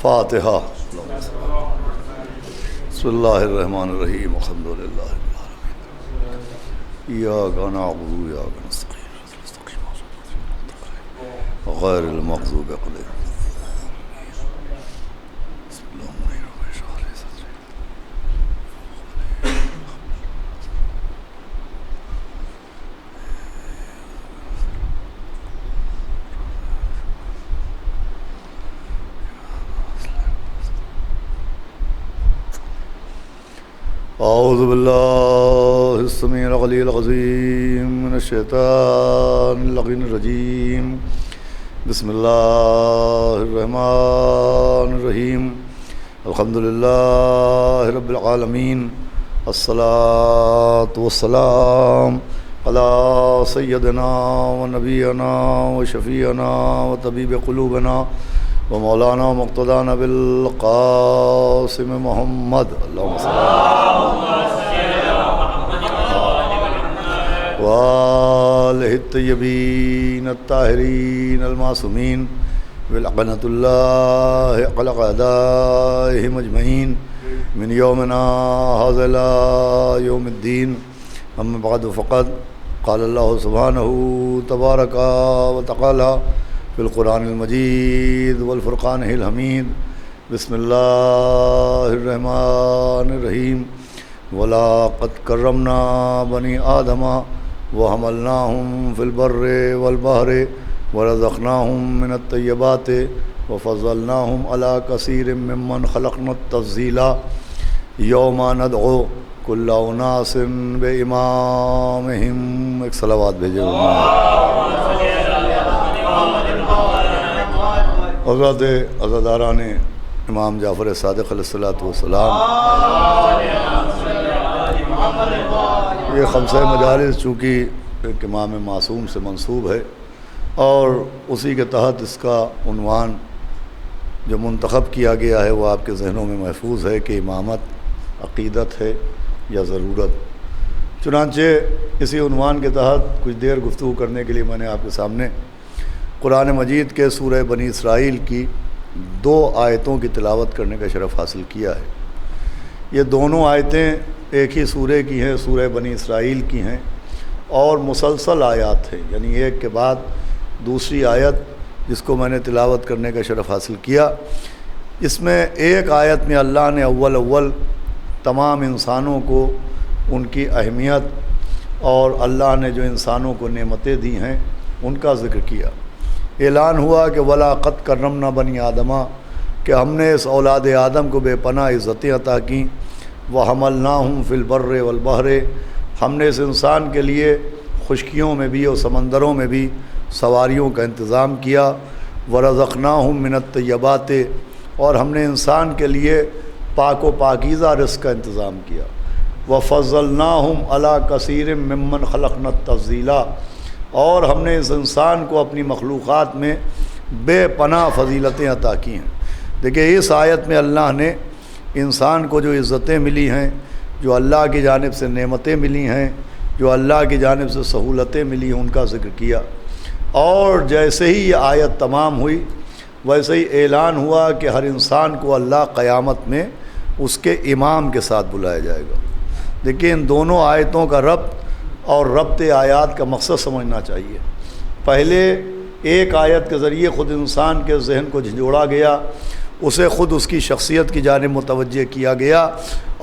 فاتحہ۔ بسم اللہ الرحمن الرحیم، الحمد للہ رب العالمین، ایاک نعبد و ایاک نستعین، غیر المغضوب علیہم۔ اعوذ باللہ السمیع العلیہ العظیم من الشیطان اللعین الرجیم، بسم اللہ الرحمن الرحیم، الحمد للہ رب العالمین، الصلاۃ والسلام علی سیدنا و نبینا و شفیعنا و طبیب قلوبنا و مولانا مقتدانا بالقاسم محمد، اللہم صلی وآلہ الطیبین الطاہرین المعصومین بلعنۃ اللہ علی اعدائہم اجمعین من یومنا ھذا الی یوم الدین، اما بعد فقد قال اللہ سبحانہ تبارک و تعالی فی القرآن المجید والفرقان الحمید، بسم اللہ الرحمن الرحیم، وَلَقَدْ كَرَّمْنَا بَنِي آدَمَ وَحَمَلْنَاهُمْ فِي الْبَرِّ وَالْبَحْرِ وَرَزَقْنَاهُمْ مِنَ الطَّيِّبَاتِ وَفَضَّلْنَاهُمْ عَلَى كَثِيرٍ مِّمَّنْ خَلَقْنَا تَفْضِيلًا، يَوْمَ نَدْعُو كُلَّ أُنَاسٍ بِإِمَامِهِمْ۔ ایک صلوات بھیجو حضرت عزاداران امام جعفر صادق علیہ السلام۔ یہ خمسہ مجالس چونکہ ایک امام معصوم سے منسوب ہے، اور اسی کے تحت اس کا عنوان جو منتخب کیا گیا ہے وہ آپ کے ذہنوں میں محفوظ ہے کہ امامت عقیدت ہے یا ضرورت۔ چنانچہ اسی عنوان کے تحت کچھ دیر گفتگو کرنے کے لیے میں نے آپ کے سامنے قرآن مجید کے سورہ بنی اسرائیل کی 2 آیتوں کی تلاوت کرنے کا شرف حاصل کیا ہے۔ یہ دونوں آیتیں ایک ہی سورہ کی ہیں، سورہ بنی اسرائیل کی ہیں، اور مسلسل آیات ہیں، یعنی ایک کے بعد دوسری آیت جس کو میں نے تلاوت کرنے کا شرف حاصل کیا۔ اس میں ایک آیت میں اللہ نے اول تمام انسانوں کو ان کی اہمیت اور اللہ نے جو انسانوں کو نعمتیں دی ہیں ان کا ذکر کیا۔ اعلان ہوا کہ وَلَقَدْ كَرَّمْنَا بَنِي آدَمَ، کہ ہم نے اس اولاد آدم کو بے پناہ عزتیں عطا کیں، وَحَمَلْنَاهُمْ فِي الْبَرِّ وَالْبَحْرِ، ہم نے اس انسان کے لیے خشکیوں میں بھی اور سمندروں میں بھی سواریوں کا انتظام کیا، وَرَزَقْنَاهُمْ مِنَ الطَّيِّبَاتِ، اور ہم نے انسان کے لیے پاک و پاکیزہ رزق کا انتظام کیا، وَفَضَّلْنَاهُمْ عَلَى كَثِيرٍ مِّمَّنْ خَلَقْنَا تَفْضِيلًا، اور ہم نے اس انسان کو اپنی مخلوقات میں بے پناہ فضیلتیں عطا کی ہیں۔ دیکھیں اس آیت میں اللہ نے انسان کو جو عزتیں ملی ہیں، جو اللہ کی جانب سے نعمتیں ملی ہیں، جو اللہ کی جانب سے سہولتیں ملی ہیں، ان کا ذکر کیا، اور جیسے ہی یہ آیت تمام ہوئی ویسے ہی اعلان ہوا کہ ہر انسان کو اللہ قیامت میں اس کے امام کے ساتھ بلایا جائے گا۔ دیکھیں ان دونوں آیتوں کا ربط اور ربط آیات کا مقصد سمجھنا چاہیے۔ پہلے ایک آیت کے ذریعے خود انسان کے ذہن کو جھنجھوڑا گیا، اسے خود اس کی شخصیت کی جانب متوجہ کیا گیا،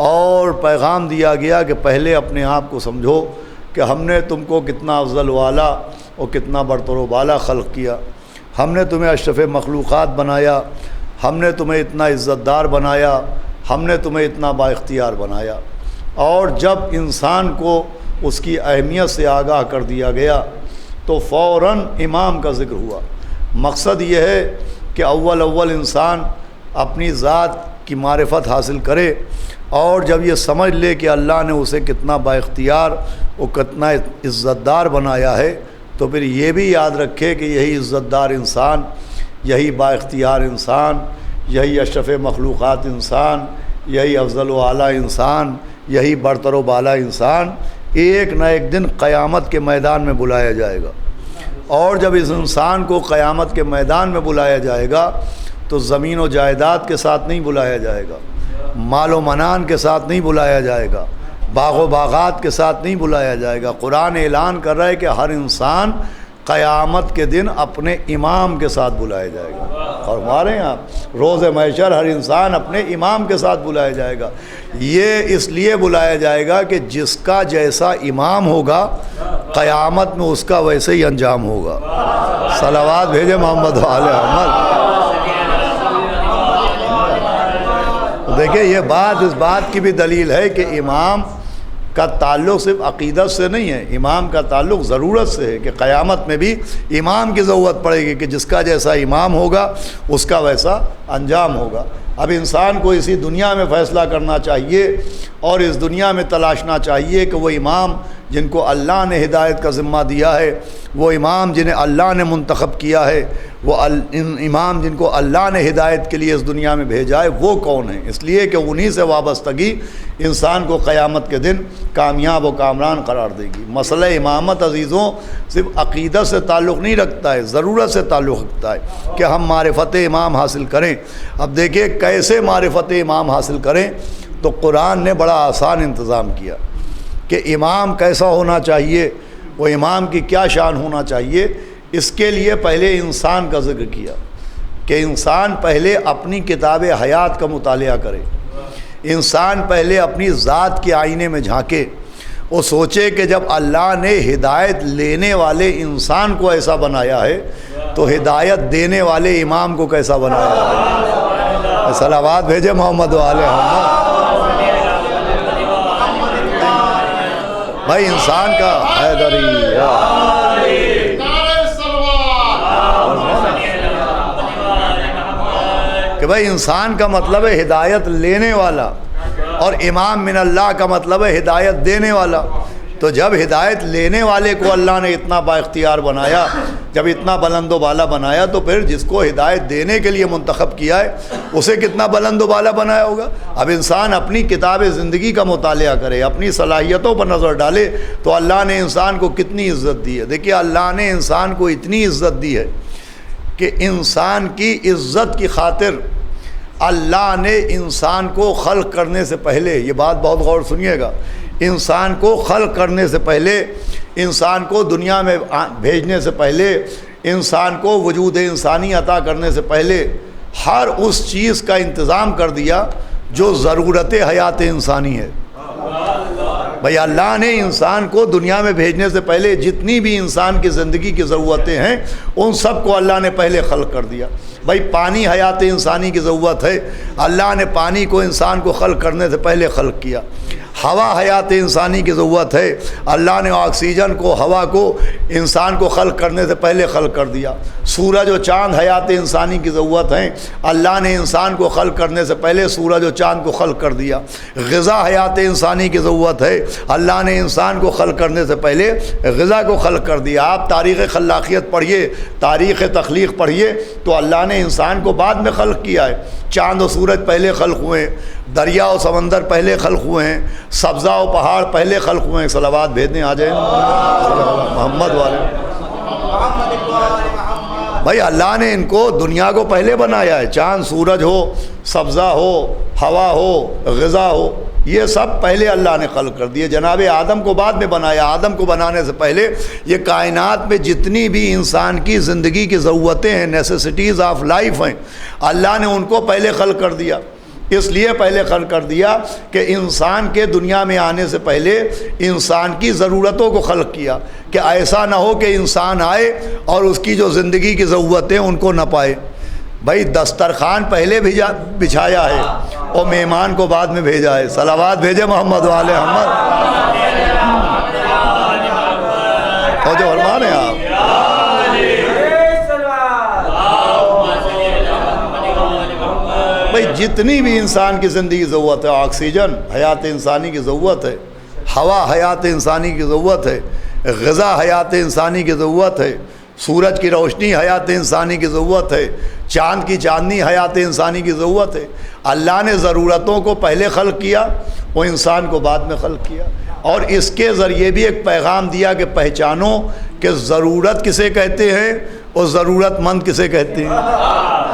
اور پیغام دیا گیا کہ پہلے اپنے آپ کو سمجھو کہ ہم نے تم کو کتنا افضل والا اور کتنا برتر و بالا خلق کیا، ہم نے تمہیں اشرف مخلوقات بنایا، ہم نے تمہیں اتنا عزت دار بنایا، ہم نے تمہیں اتنا با اختیار بنایا۔ اور جب انسان کو اس کی اہمیت سے آگاہ کر دیا گیا تو فوراً امام کا ذکر ہوا۔ مقصد یہ ہے کہ اول انسان اپنی ذات کی معرفت حاصل کرے، اور جب یہ سمجھ لے کہ اللہ نے اسے کتنا با اختیار اور کتنا عزت دار بنایا ہے، تو پھر یہ بھی یاد رکھے کہ یہی عزت دار انسان، یہی با اختیار انسان، یہی اشرف مخلوقات انسان، یہی افضل و اعلیٰ انسان، یہی برتر و بالا انسان ایک نہ ایک دن قیامت کے میدان میں بلایا جائے گا۔ اور جب اس انسان کو قیامت کے میدان میں بلایا جائے گا تو تو زمین و جائیداد کے ساتھ نہیں بلایا جائے گا، مال و منان کے ساتھ نہیں بلایا جائے گا، باغ و باغات کے ساتھ نہیں بلایا جائے گا۔ قرآن اعلان کر رہا ہے کہ ہر انسان قیامت کے دن اپنے امام کے ساتھ بلایا جائے گا، اور ہمارے یہاں روز محشر ہر انسان اپنے امام کے ساتھ بلایا جائے گا۔ یہ اس لیے بلایا جائے گا کہ جس کا جیسا امام ہوگا قیامت میں اس کا ویسے ہی انجام ہوگا۔ صلوات بھیجے محمد وآل محمد۔ دیکھیں یہ بات اس بات کی بھی دلیل ہے کہ امام کا تعلق صرف عقیدت سے نہیں ہے، امام کا تعلق ضرورت سے ہے، کہ قیامت میں بھی امام کی ضرورت پڑے گی، کہ جس کا جیسا امام ہوگا اس کا ویسا انجام ہوگا۔ اب انسان کو اسی دنیا میں فیصلہ کرنا چاہیے اور اس دنیا میں تلاشنا چاہیے کہ وہ امام جن کو اللہ نے ہدایت کا ذمہ دیا ہے، وہ امام جنہیں اللہ نے منتخب کیا ہے، وہ امام جن کو اللہ نے ہدایت کے لیے اس دنیا میں بھیجا ہے، وہ کون ہیں؟ اس لیے کہ انہی سے وابستگی انسان کو قیامت کے دن کامیاب و کامران قرار دے گی۔ مسئلہ امامت عزیزوں صرف عقیدت سے تعلق نہیں رکھتا ہے، ضرورت سے تعلق رکھتا ہے کہ ہم معرفت امام حاصل کریں۔ اب دیکھیں کیسے معرفت امام حاصل کریں، تو قرآن نے بڑا آسان انتظام کیا کہ امام کیسا ہونا چاہیے، وہ امام کی کیا شان ہونا چاہیے۔ اس کے لیے پہلے انسان کا ذکر کیا کہ انسان پہلے اپنی کتاب حیات کا مطالعہ کرے، انسان پہلے اپنی ذات کے آئینے میں جھانکے، وہ سوچے کہ جب اللہ نے ہدایت لینے والے انسان کو ایسا بنایا ہے تو ہدایت دینے والے امام کو کیسا بنایا ہے۔ صلوات بھیجے محمد وآل محمد۔ بھائی انسان کا کہ بھائی انسان کا مطلب ہے ہدایت لینے والا، اور امام من اللہ کا مطلب ہے ہدایت دینے والا۔ تو جب ہدایت لینے والے کو اللہ نے اتنا با اختیار بنایا، جب اتنا بلند و بالا بنایا، تو پھر جس کو ہدایت دینے کے لیے منتخب کیا ہے اسے کتنا بلند و بالا بنایا ہوگا۔ اب انسان اپنی کتاب زندگی کا مطالعہ کرے، اپنی صلاحیتوں پر نظر ڈالے تو اللہ نے انسان کو کتنی عزت دی ہے۔ دیکھیے اللہ نے انسان کو اتنی عزت دی ہے کہ انسان کی عزت کی خاطر اللہ نے انسان کو خلق کرنے سے پہلے، یہ بات بہت غور سنیے گا، انسان کو خلق کرنے سے پہلے، انسان کو دنیا میں بھیجنے سے پہلے، انسان کو وجود انسانی عطا کرنے سے پہلے ہر اس چیز کا انتظام کر دیا جو ضرورت حیات انسانی ہے۔ بھئی اللہ نے انسان کو دنیا میں بھیجنے سے پہلے جتنی بھی انسان کی زندگی کی ضرورتیں ہیں ان سب کو اللہ نے پہلے خلق کر دیا۔ بھئی پانی حیات انسانی کی ضرورت ہے، اللہ نے پانی کو انسان کو خلق کرنے سے پہلے خلق کیا۔ ہوا حیات انسانی کی ضرورت ہے، اللہ نے آکسیجن کو، ہوا کو انسان کو خلق کرنے سے پہلے خلق کر دیا۔ سورج و چاند حیات انسانی کی ضرورت ہیں، اللہ نے انسان کو خلق کرنے سے پہلے سورج و چاند کو خلق کر دیا۔ غذا حیات انسانی کی ضرورت ہے، اللہ نے انسان کو خلق کرنے سے پہلے غذا کو خلق کر دیا۔ آپ تاریخ خلاقیت پڑھیے، تاریخ تخلیق پڑھیے تو اللہ نے انسان کو بعد میں خلق کیا ہے۔ چاند و سورج پہلے خلق ہوئے، دریا و سمندر پہلے خلق ہوئے ہیں، سبزہ و پہاڑ پہلے خلق ہوئے ہیں۔ صلوات بھیجنے آ جائیں محمد والے۔ بھائی اللہ نے ان کو دنیا کو پہلے بنایا ہے، چاند سورج ہو، سبزہ ہو، ہوا ہو، غذا ہو، یہ سب پہلے اللہ نے خلق کر دیے۔ جناب آدم کو بعد میں بنایا۔ آدم کو بنانے سے پہلے یہ کائنات میں جتنی بھی انسان کی زندگی کی ضرورتیں ہیں، نیسیسٹیز آف لائف ہیں، اللہ نے ان کو پہلے خلق کر دیا۔ اس لیے پہلے خلق کر دیا کہ انسان کے دنیا میں آنے سے پہلے انسان کی ضرورتوں کو خلق کیا، کہ ایسا نہ ہو کہ انسان آئے اور اس کی جو زندگی کی ضرورتیں ان کو نہ پائے۔ بھائی دسترخوان پہلے بچھایا ہے اور مہمان کو بعد میں بھیجا ہے۔ صلوات بھیجے محمد والے محمد۔ اور جو فرمان ہے آپ بھائی جتنی بھی انسان کی زندگی ضرورت ہے، آکسیجن حیات انسانی کی ضرورت ہے، ہوا حیات انسانی کی ضرورت ہے، غذا حیات انسانی کی ضرورت ہے، سورج کی روشنی حیات انسانی کی ضرورت ہے، چاند کی چاندنی حیات انسانی کی ضرورت ہے۔ اللہ نے ضرورتوں کو پہلے خلق کیا، وہ انسان کو بعد میں خلق کیا، اور اس کے ذریعے بھی ایک پیغام دیا کہ پہچانو کہ ضرورت کسے کہتے ہیں، اور ضرورت مند کسے کہتے ہیں؟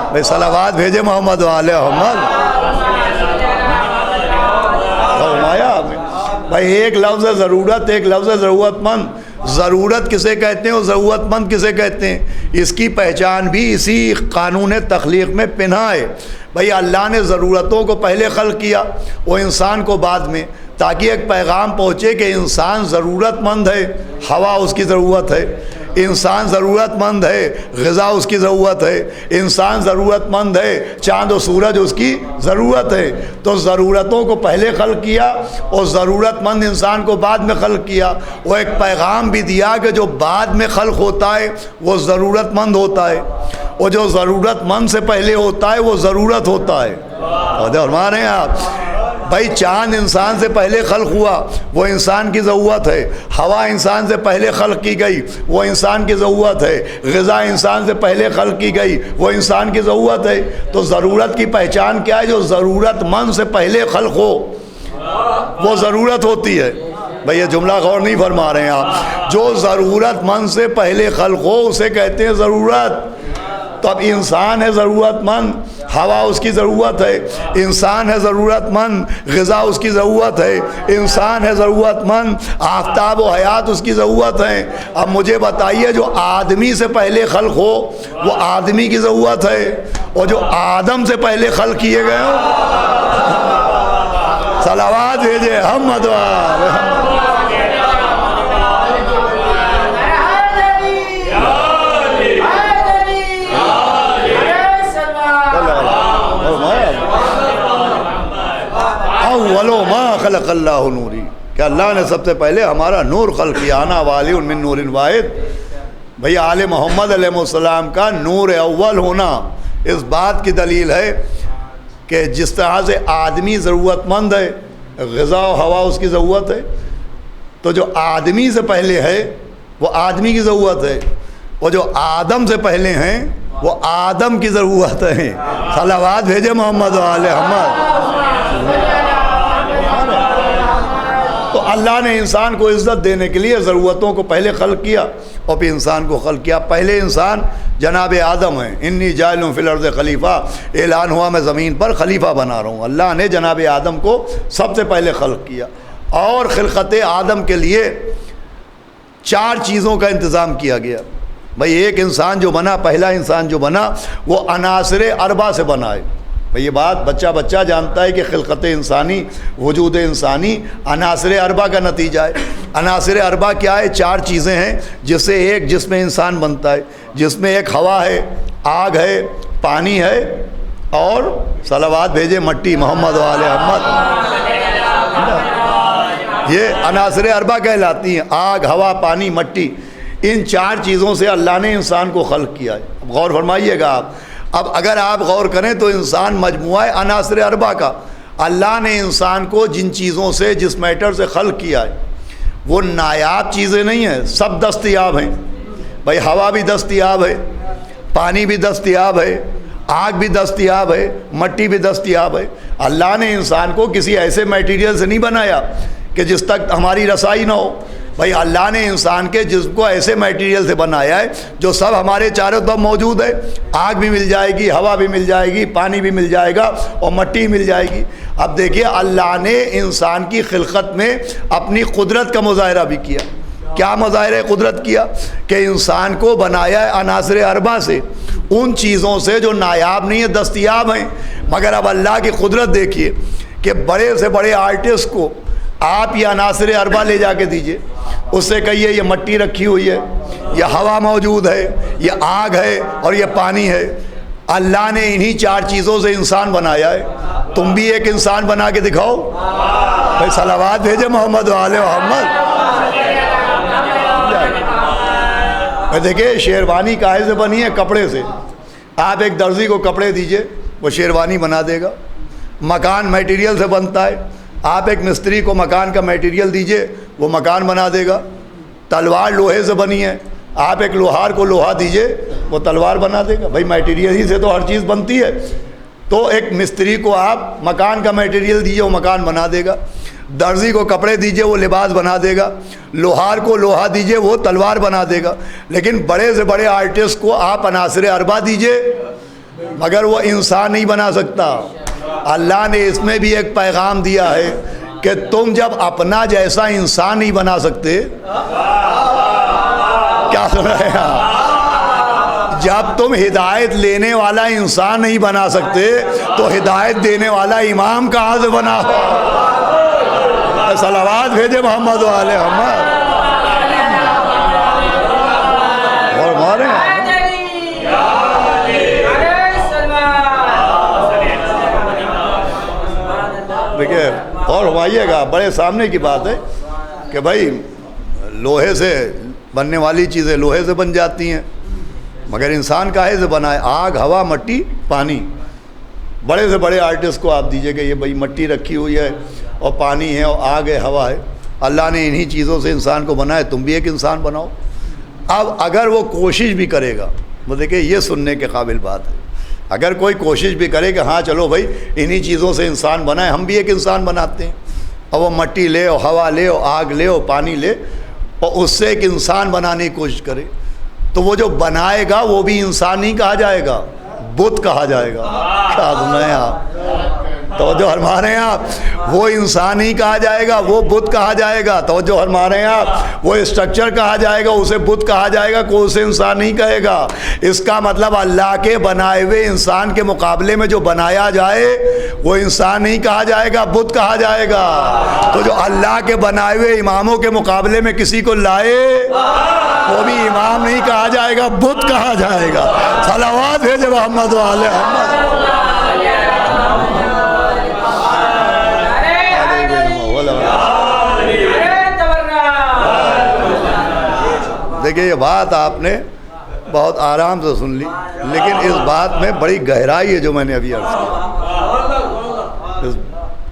بھائی صلوات بھیجے محمد والے محمد. بھائی ایک لفظ ہے ضرورت، ایک لفظ ہے ضرورت مند. ضرورت کسے کہتے ہیں اور ضرورت مند کسے کہتے ہیں؟ اس کی پہچان بھی اسی قانون تخلیق میں پنہا ہے. بھئی اللہ نے ضرورتوں کو پہلے خلق کیا اور انسان کو بعد میں، تاکہ ایک پیغام پہنچے کہ انسان ضرورت مند ہے. ہوا اس کی ضرورت ہے، انسان ضرورت مند ہے، غذا اس کی ضرورت ہے، انسان ضرورت مند ہے، چاند و سورج اس کی ضرورت ہے. تو ضرورتوں کو پہلے خلق کیا اور ضرورت مند انسان کو بعد میں خلق کیا. وہ ایک پیغام بھی دیا کہ جو بعد میں خلق ہوتا ہے وہ ضرورت مند ہوتا ہے، اور جو ضرورت مند سے پہلے ہوتا ہے وہ ضرورت ہوتا ہے. فرما رہے ہیں آپ؟ بھائی چاند انسان سے پہلے خلق ہوا، وہ انسان کی ضرورت ہے. ہوا انسان سے پہلے خلق کی گئی، وہ انسان کی ضرورت ہے. غذا انسان سے پہلے خلق کی گئی، وہ انسان کی ضرورت ہے. تو ضرورت کی پہچان کیا ہے؟ جو ضرورت مند سے پہلے خلق ہو وہ ضرورت ہوتی ہے. بھئی یہ جملہ غور نہیں فرما رہے ہیں آپ. جو ضرورت مند سے پہلے خلق ہو اسے کہتے ہیں ضرورت. تو اب انسان ہے ضرورت مند، ہوا اس کی ضرورت ہے. انسان ہے ضرورت مند، غذا اس کی ضرورت ہے. انسان ہے ضرورت مند، آفتاب و حیات اس کی ضرورت ہے. اب مجھے بتائیے جو آدمی سے پہلے خلق ہو وہ آدمی کی ضرورت ہے، اور جو آدم سے پہلے خلق کیے گئے ہو، صلوات بھیجے محمد والے. اولو ما خلق اللہ نوری، کہ اللہ نے سب سے پہلے ہمارا نور خلق کیا. انا والی من نور واحد. بھئی آل محمد علیہ السلام کا نور اول ہونا اس بات کی دلیل ہے کہ جس طرح سے آدمی ضرورت مند ہے، غذا و ہوا اس کی ضرورت ہے، تو جو آدمی سے پہلے ہے وہ آدمی کی ضرورت ہے، اور جو آدم سے پہلے ہیں وہ آدم کی ضرورت ہے. صلوات بھیجے محمد والے محمد. تو اللہ نے انسان کو عزت دینے کے لیے ضرورتوں کو پہلے خلق کیا اور پھر انسان کو خلق کیا. پہلے انسان جناب آدم ہیں. انی جاعل فی الارض خلیفہ، اعلان ہوا میں زمین پر خلیفہ بنا رہا ہوں. اللہ نے جناب آدم کو سب سے پہلے خلق کیا، اور خلقت آدم کے لیے 4 چیزوں کا انتظام کیا گیا. بھئی ایک انسان جو بنا، پہلا انسان جو بنا وہ عناصر اربع سے بنا ہے. بھئی یہ بات بچہ جانتا ہے کہ خلقت انسانی، وجود انسانی عناصر اربع کا نتیجہ ہے. عناصر اربع کیا ہے؟ 4 چیزیں ہیں جس سے ایک جسم انسان بنتا ہے، جس میں ایک ہوا ہے، آگ ہے، پانی ہے، اور صلوات بھیجے مٹی محمد والے محمد. یہ عناصر اربع کہلاتی ہیں، آگ، ہوا، پانی، مٹی. ان 4 چیزوں سے اللہ نے انسان کو خلق کیا ہے. اب غور فرمائیے گا آپ. اب اگر آپ غور کریں تو انسان مجموعہ ہے عناصر اربع کا. اللہ نے انسان کو جن چیزوں سے، جس میٹر سے خلق کیا ہے، وہ نایاب چیزیں نہیں ہیں، سب دستیاب ہیں. بھائی ہوا بھی دستیاب ہے، پانی بھی دستیاب ہے، آگ بھی دستیاب ہے، مٹی بھی دستیاب ہے. اللہ نے انسان کو کسی ایسے میٹیریل سے نہیں بنایا کہ جس تک ہماری رسائی نہ ہو. بھائی اللہ نے انسان کے جسم کو ایسے میٹیریل سے بنایا ہے جو سب ہمارے چاروں طرف موجود ہے. آگ بھی مل جائے گی، ہوا بھی مل جائے گی، پانی بھی مل جائے گا، اور مٹی مل جائے گی. اب دیکھیے اللہ نے انسان کی خلقت میں اپنی قدرت کا مظاہرہ بھی کیا. کیا مظاہرہ قدرت کیا؟ کہ انسان کو بنایا ہے عناصر اربع سے، ان چیزوں سے جو نایاب نہیں ہیں، دستیاب ہیں. مگر اب اللہ کی قدرت دیکھیے کہ بڑے سے بڑے آرٹسٹ کو آپ یہ عناصر اربع لے جا کے دیجئے، اس سے کہیے یہ مٹی رکھی ہوئی ہے، یہ ہوا موجود ہے، یہ آگ ہے، اور یہ پانی ہے. اللہ نے انہی 4 چیزوں سے انسان بنایا ہے. تم بھی ایک انسان بنا کے دکھاؤ. بھائی صلوات بھیجے محمد والے محمد. دیکھیں شیروانی کاہے سے بنی ہے؟ کپڑے سے. آپ ایک درزی کو کپڑے دیجئے وہ شیروانی بنا دے گا. مکان میٹیریل سے بنتا ہے. آپ ایک مستری کو مکان کا میٹیریل دیجئے وہ مکان بنا دے گا. تلوار لوہے سے بنی ہے، آپ ایک لوہار کو لوہا دیجئے وہ تلوار بنا دے گا. بھائی میٹیریل ہی سے تو ہر چیز بنتی ہے. تو ایک مستری کو آپ مکان کا میٹیریل دیجئے وہ مکان بنا دے گا. درزی کو کپڑے دیجئے وہ لباس بنا دے گا، لوہار کو لوہا دیجئے وہ تلوار بنا دے گا، لیکن بڑے سے بڑے آرٹسٹ کو آپ عناصر اربعہ دیجئے مگر وہ انسان نہیں بنا سکتا۔ اللہ نے اس میں بھی ایک پیغام دیا ہے کہ تم جب اپنا جیسا انسان نہیں بنا سکتے، کیا سن رہے ہیں؟ جب تم ہدایت لینے والا انسان نہیں بنا سکتے تو ہدایت دینے والا امام کہاں سے بنا ہو؟ صلوات بھیجے محمد و آل محمد۔ اور مارے دیکھیے اور ہمائیے گا، بڑے سامنے کی بات ہے کہ بھائی لوہے سے بننے والی چیزیں لوہے سے بن جاتی ہیں، مگر انسان کاہے سے بنا ہے؟ آگ، ہوا، مٹی، پانی۔ بڑے سے بڑے آرٹسٹ کو آپ دیجئے کہ یہ بھائی مٹی رکھی ہوئی ہے اور پانی ہے اور آگ ہے، ہوا ہے، اللہ نے انہی چیزوں سے انسان کو بنایا، تم بھی ایک انسان بناؤ۔ اب اگر وہ کوشش بھی کرے گا، وہ دیکھیں یہ سننے کے قابل بات ہے، اگر کوئی کوشش بھی کرے کہ ہاں چلو بھائی انہی چیزوں سے انسان بنائے، ہم بھی ایک انسان بناتے ہیں، اور وہ مٹی لے اور ہوا لے اور آگ لے اور پانی لے اور اس سے ایک انسان بنانے کی کوشش کرے، تو وہ جو بنائے گا وہ بھی انسان نہیں کہا جائے گا، بت کہا جائے گا۔ کیا سنیں آپ؟ توجہ فرما رہے ہیں آپ؟ وہ انسان نہیں کہا جائے گا، وہ بت کہا جائے گا۔ توجہ فرما رہے ہیں آپ؟ وہ اسٹرکچر کہا جائے گا، اسے بت کہا جائے گا، کوئی اسے انسان نہیں کہے گا۔ اس کا مطلب اللہ کے بنائے ہوئے انسان کے مقابلے میں جو بنایا جائے وہ انسان نہیں کہا جائے گا، بت کہا جائے گا۔ تو جو اللہ کے بنائے ہوئے اماموں کے مقابلے میں کسی کو لائے وہ بھی امام نہیں کہا جائے گا، بت کہا جائے گا۔ صلوات بھیجے محمد و آل محمد۔ دیکھیں یہ بات آپ نے بہت آرام سے سن لی، لیکن اس بات میں بڑی گہرائی ہے جو میں نے ابھی عرض کی۔ اس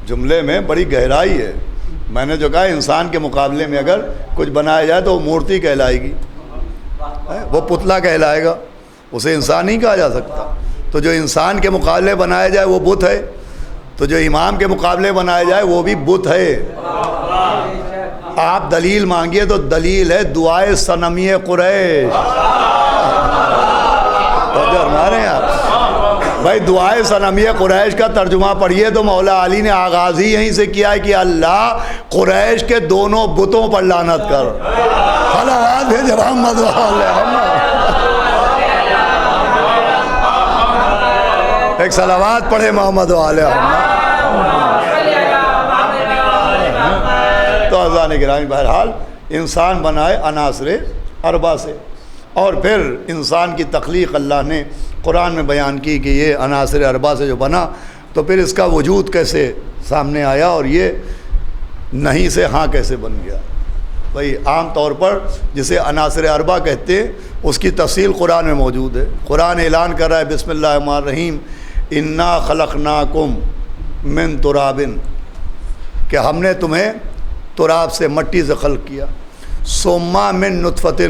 جملے میں بڑی گہرائی ہے۔ میں نے جو کہا انسان کے مقابلے میں اگر کچھ بنایا جائے تو وہ مورتی کہلائے گی، وہ پتلا کہلائے گا، اسے انسان نہیں کہا جا سکتا۔ تو جو انسان کے مقابلے بنایا جائے وہ بت ہے، تو جو امام کے مقابلے بنایا جائے وہ بھی بت ہے۔ آپ دلیل مانگیے تو دلیل ہے دعائے صنمی قریش۔ تو ہمارے یہاں بھائی دعائے صنمی قریش کا ترجمہ پڑھیے تو مولا علی نے آغاز ہی یہیں سے کیا ہے کہ اللہ قریش کے دونوں بتوں پر لعنت کر۔ صلوات بھیجے محمد و آل محمد۔ ایک صلوات پڑھے محمد و آل محمد۔ تو اذان گرامی بہرحال انسان بنائے عناصر اربعہ سے، اور پھر انسان کی تخلیق اللہ نے قرآن میں بیان کی کہ یہ عناصر اربعہ سے جو بنا، تو پھر اس کا وجود کیسے سامنے آیا اور یہ نہیں سے ہاں کیسے بن گیا۔ بھائی عام طور پر جسے عناصر اربعہ کہتے ہیں اس کی تفصیل قرآن میں موجود ہے۔ قرآن اعلان کر رہا ہے بسم اللہ الرحمن الرحیم انا خلقناکم من تراب، کہ ہم نے تمہیں تراب سے، مٹی سے خلق کیا، ثم من نطفۃ،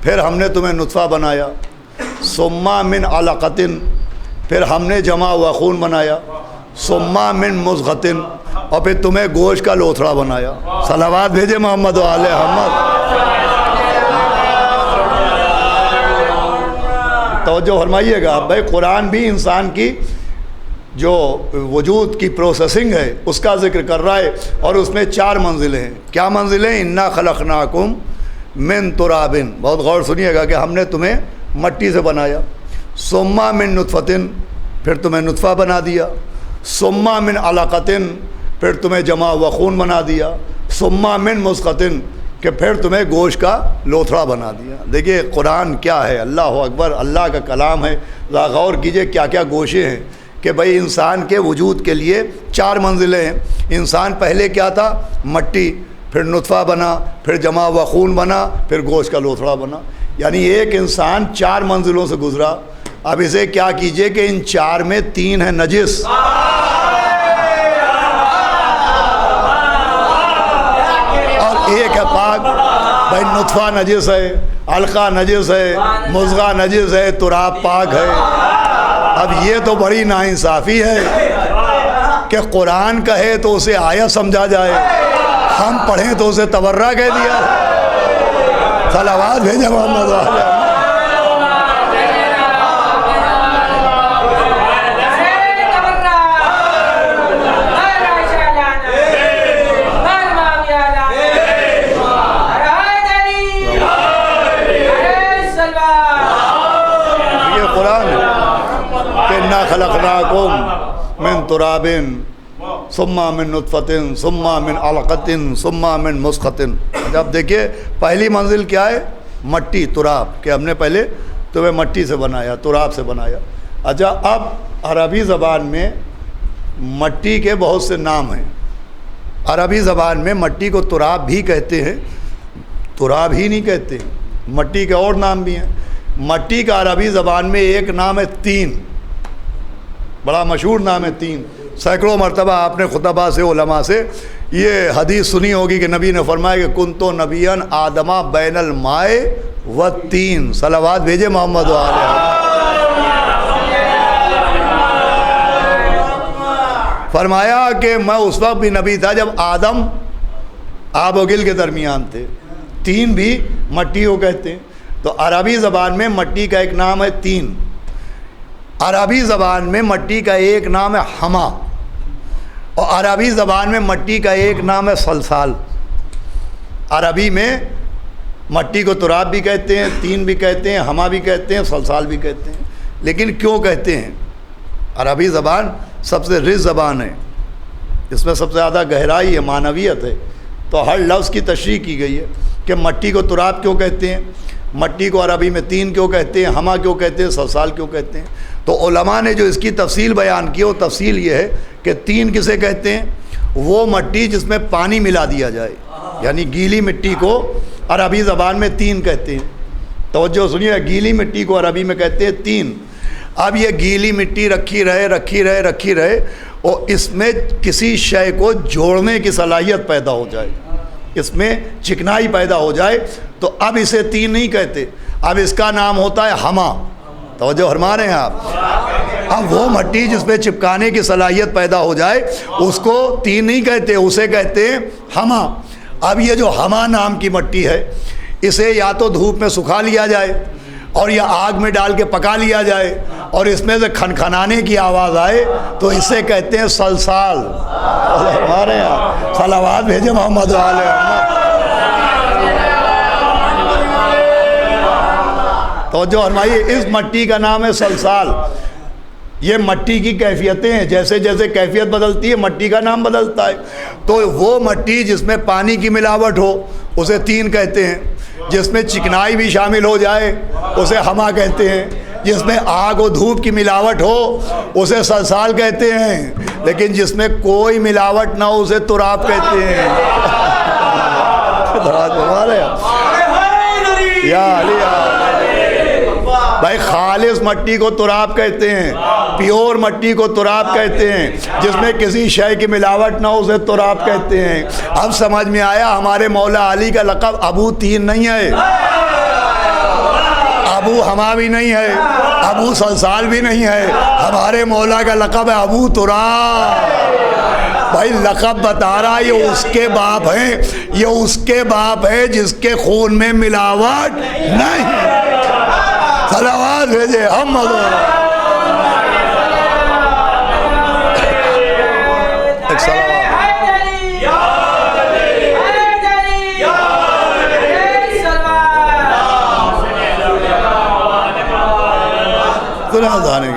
پھر ہم نے تمہیں نطفہ بنایا، ثم من علقۃ، پھر ہم نے جمع ہوا خون بنایا، ثم من مضغۃ، اور پھر تمہیں گوشت کا لوتھڑا بنایا۔ صلوات بھیجے محمد و آل محمد۔ توجہ فرمائیے گا بھائی، قرآن بھی انسان کی جو وجود کی پروسیسنگ ہے اس کا ذکر کر رہا ہے، اور اس میں 4 منزلیں ہیں۔ کیا منزلیں؟ انا خلقناکم من تراب، بہت غور سنیے گا کہ ہم نے تمہیں مٹی سے بنایا، ثم من نطفۃ، پھر تمہیں نطفہ بنا دیا، ثم من علقۃ، پھر تمہیں جمع ہوا خون بنا دیا، ثم من مضغۃ، کہ پھر تمہیں گوشت کا لوتھڑا بنا دیا۔ دیکھیے قرآن کیا ہے، اللہ اکبر، اللہ کا کلام ہے۔ ذرا غور کیجئے کیا کیا گوشے ہیں کہ بھئی انسان کے وجود کے لیے 4 منزلیں ہیں۔ انسان پہلے کیا تھا؟ مٹی، پھر نطفہ بنا، پھر جمع ہوا خون بنا، پھر گوشت کا لوتھڑا بنا، یعنی ایک انسان 4 منزلوں سے گزرا۔ اب اسے کیا کیجئے کہ ان 4 میں 3 ہیں نجس، اور ایک ہے پاک۔ بھائی نطفہ نجس ہے، علقہ نجس ہے، مضغہ نجس ہے، تراب پاک ہے۔ اب یہ تو بڑی ناانصافی ہے کہ قرآن کہے تو اسے آیت سمجھا جائے، ہم پڑھیں تو اسے تبرہ کہہ دیا۔ صلوات بھیجے محمد والے۔ اِنَّا خَلَقْنَاكُم مِّن تُرَابٍ ثُمَّ مِن نُطْفَةٍ ثُمَّ مِن عَلَقَةٍ ثُمَّ مِن مُضْغَةٍ۔ جب دیکھیے پہلی منزل کیا ہے؟ مٹی، تراب، کہ ہم نے پہلے تمہیں مٹی سے بنایا، تراب سے بنایا۔ اچھا، اب عربی زبان میں مٹی کے بہت سے نام ہیں۔ عربی زبان میں مٹی کو تراب بھی کہتے ہیں، تراب ہی نہیں کہتے، مٹی کے اور نام بھی ہیں۔ مٹی کا عربی زبان میں ایک نام ہے تین، بڑا مشہور نام ہے تین۔ سینکڑوں مرتبہ آپ نے خطبہ سے، علماء سے یہ حدیث سنی ہوگی کہ نبی نے فرمایا کہ کنتو نبیًا آدمہ بین الماء والتین۔ صلوات بھیجے محمد والے۔ فرمایا کہ میں اس وقت بھی نبی تھا جب آدم آب و گل کے درمیان تھے، تین بھی مٹی کو کہتے ہیں۔ تو عربی زبان میں مٹی کا ایک نام ہے تین، عربی زبان میں مٹی کا ایک نام ہے حما، اور عربی زبان میں مٹی کا ایک نام ہے سلسال۔ عربی میں مٹی کو تراب بھی کہتے ہیں، تین بھی کہتے ہیں، حما بھی کہتے ہیں، سلسال بھی کہتے ہیں۔ لیکن کیوں کہتے ہیں؟ عربی زبان سب سے رز زبان ہے، اس میں سب سے زیادہ گہرائی ہے، معنویت ہے، تو ہر لفظ کی تشریح کی گئی ہے کہ مٹی کو تراب کیوں کہتے ہیں، مٹی کو عربی میں تین کیوں کہتے ہیں، حما کیوں کہتے ہیں، سلسال کیوں کہتے ہیں۔ تو علماء نے جو اس کی تفصیل بیان کی، وہ تفصیل یہ ہے کہ تین کسے کہتے ہیں؟ وہ مٹی جس میں پانی ملا دیا جائے، یعنی گیلی مٹی کو عربی زبان میں تین کہتے ہیں۔ توجہ سنیے، گیلی مٹی کو عربی میں کہتے ہیں تین۔ اب یہ گیلی مٹی رکھی رہے اور اس میں کسی شے کو جوڑنے کی صلاحیت پیدا ہو جائے، اس میں چکنائی پیدا ہو جائے، تو اب اسے تین نہیں کہتے، اب اس کا نام ہوتا ہے حما۔ توجہ فرما رہے ہیں آپ؟ اب وہ مٹی جس میں چپکانے کی صلاحیت پیدا ہو جائے اس کو تین نہیں کہتے، اسے کہتے ہیں حما۔ اب یہ جو حما نام کی مٹی ہے، اسے یا تو دھوپ میں سکھا لیا جائے اور یا آگ میں ڈال کے پکا لیا جائے اور اس میں سے کھنکھنانے کی آواز آئے تو اسے کہتے ہیں سلسال۔ ہمارے یہاں صلوات بھیجے محمد والے۔ توجہ فرمائیے، اس مٹی کا نام ہے سلسال۔ یہ مٹی کی کیفیتیں ہیں، جیسے جیسے کیفیت بدلتی ہے مٹی کا نام بدلتا ہے۔ تو وہ مٹی جس میں پانی کی ملاوٹ ہو اسے تین کہتے ہیں، جس میں چکنائی بھی شامل ہو جائے اسے حما کہتے ہیں، جس میں آگ و دھوپ کی ملاوٹ ہو اسے سلسال کہتے ہیں، لیکن جس میں کوئی ملاوٹ نہ ہو اسے تراب کہتے ہیں۔ یا علی بھائی، خالص مٹی کو تراب کہتے ہیں، پیور مٹی کو تراب کہتے ہیں، جس میں کسی شے کی ملاوٹ نہ ہو اسے تراب کہتے ہیں۔ اب سمجھ میں آیا، ہمارے مولا علی کا لقب ابو تین نہیں ہے، ابو حما بھی نہیں ہے، ابو سلسال بھی نہیں ہے، ہمارے مولا کا لقب ہے ابو تراب۔ بھائی لقب بتا رہا، یہ اس کے باپ ہیں، یہ اس کے باپ ہے جس کے خون میں ملاوٹ نہیں۔ صلوات بھیجے ہم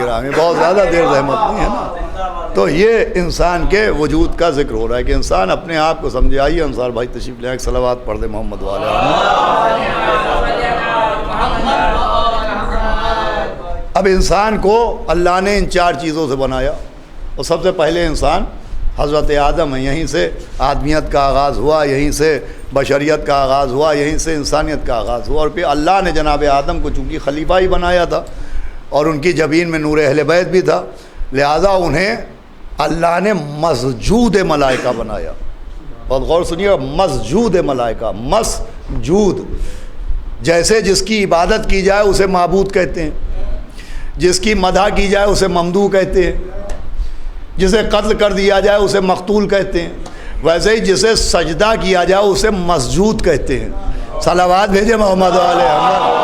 گرامی، بہت زیادہ دیر زحمت نہیں ہے نا۔ تو یہ انسان کے وجود کا ذکر ہو رہا ہے کہ انسان اپنے آپ کو سمجھے۔ آئیے انصار بھائی تشریف لے آئے، صلوات پڑھ دے محمد والے۔ اب انسان کو اللہ نے ان چار چیزوں سے بنایا، اور سب سے پہلے انسان حضرت آدم ہے، یہیں سے آدمیت کا آغاز ہوا، یہیں سے بشریت کا آغاز ہوا، یہیں سے انسانیت کا آغاز ہوا۔ اور پھر اللہ نے جناب آدم کو چونکہ خلیفہ ہی بنایا تھا اور ان کی جبین میں نور اہل بیت بھی تھا، لہذا انہیں اللہ نے مسجود ملائکہ بنایا۔ بہت غور سنیے، مسجود ملائکہ، مسجود، جیسے جس کی عبادت کی جائے اسے معبود کہتے ہیں، جس کی مدح کی جائے اسے ممدوح کہتے ہیں، جسے قتل کر دیا جائے اسے مقتول کہتے ہیں، ویسے ہی جسے سجدہ کیا جائے اسے مسجود کہتے ہیں۔ صلوات بھیجے محمد علیہ محمد۔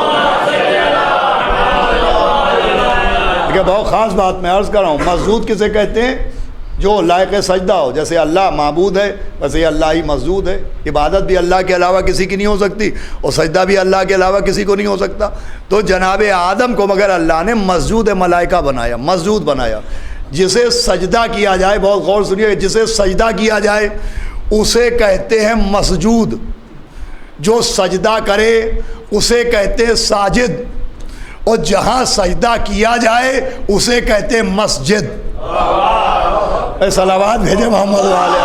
کہ بہت خاص بات میں عرض کر رہا ہوں، مسجود کسے کہتے ہیں؟ جو لائق سجدہ ہو، جیسے اللہ معبود ہے ویسے اللہ ہی مسجود ہے۔ عبادت بھی اللہ کے علاوہ کسی کی نہیں ہو سکتی اور سجدہ بھی اللہ کے علاوہ کسی کو نہیں ہو سکتا۔ تو جناب آدم کو مگر اللہ نے مسجود ملائکہ بنایا، مسجود بنایا۔ جسے سجدہ کیا جائے، بہت غور سنیے، جسے سجدہ کیا جائے اسے کہتے ہیں مسجود، جو سجدہ کرے اسے کہتے ہیں ساجد، اور جہاں سجدہ کیا جائے اسے کہتے ہیں مسجد۔ اے صلوات بھیجے محمد والے۔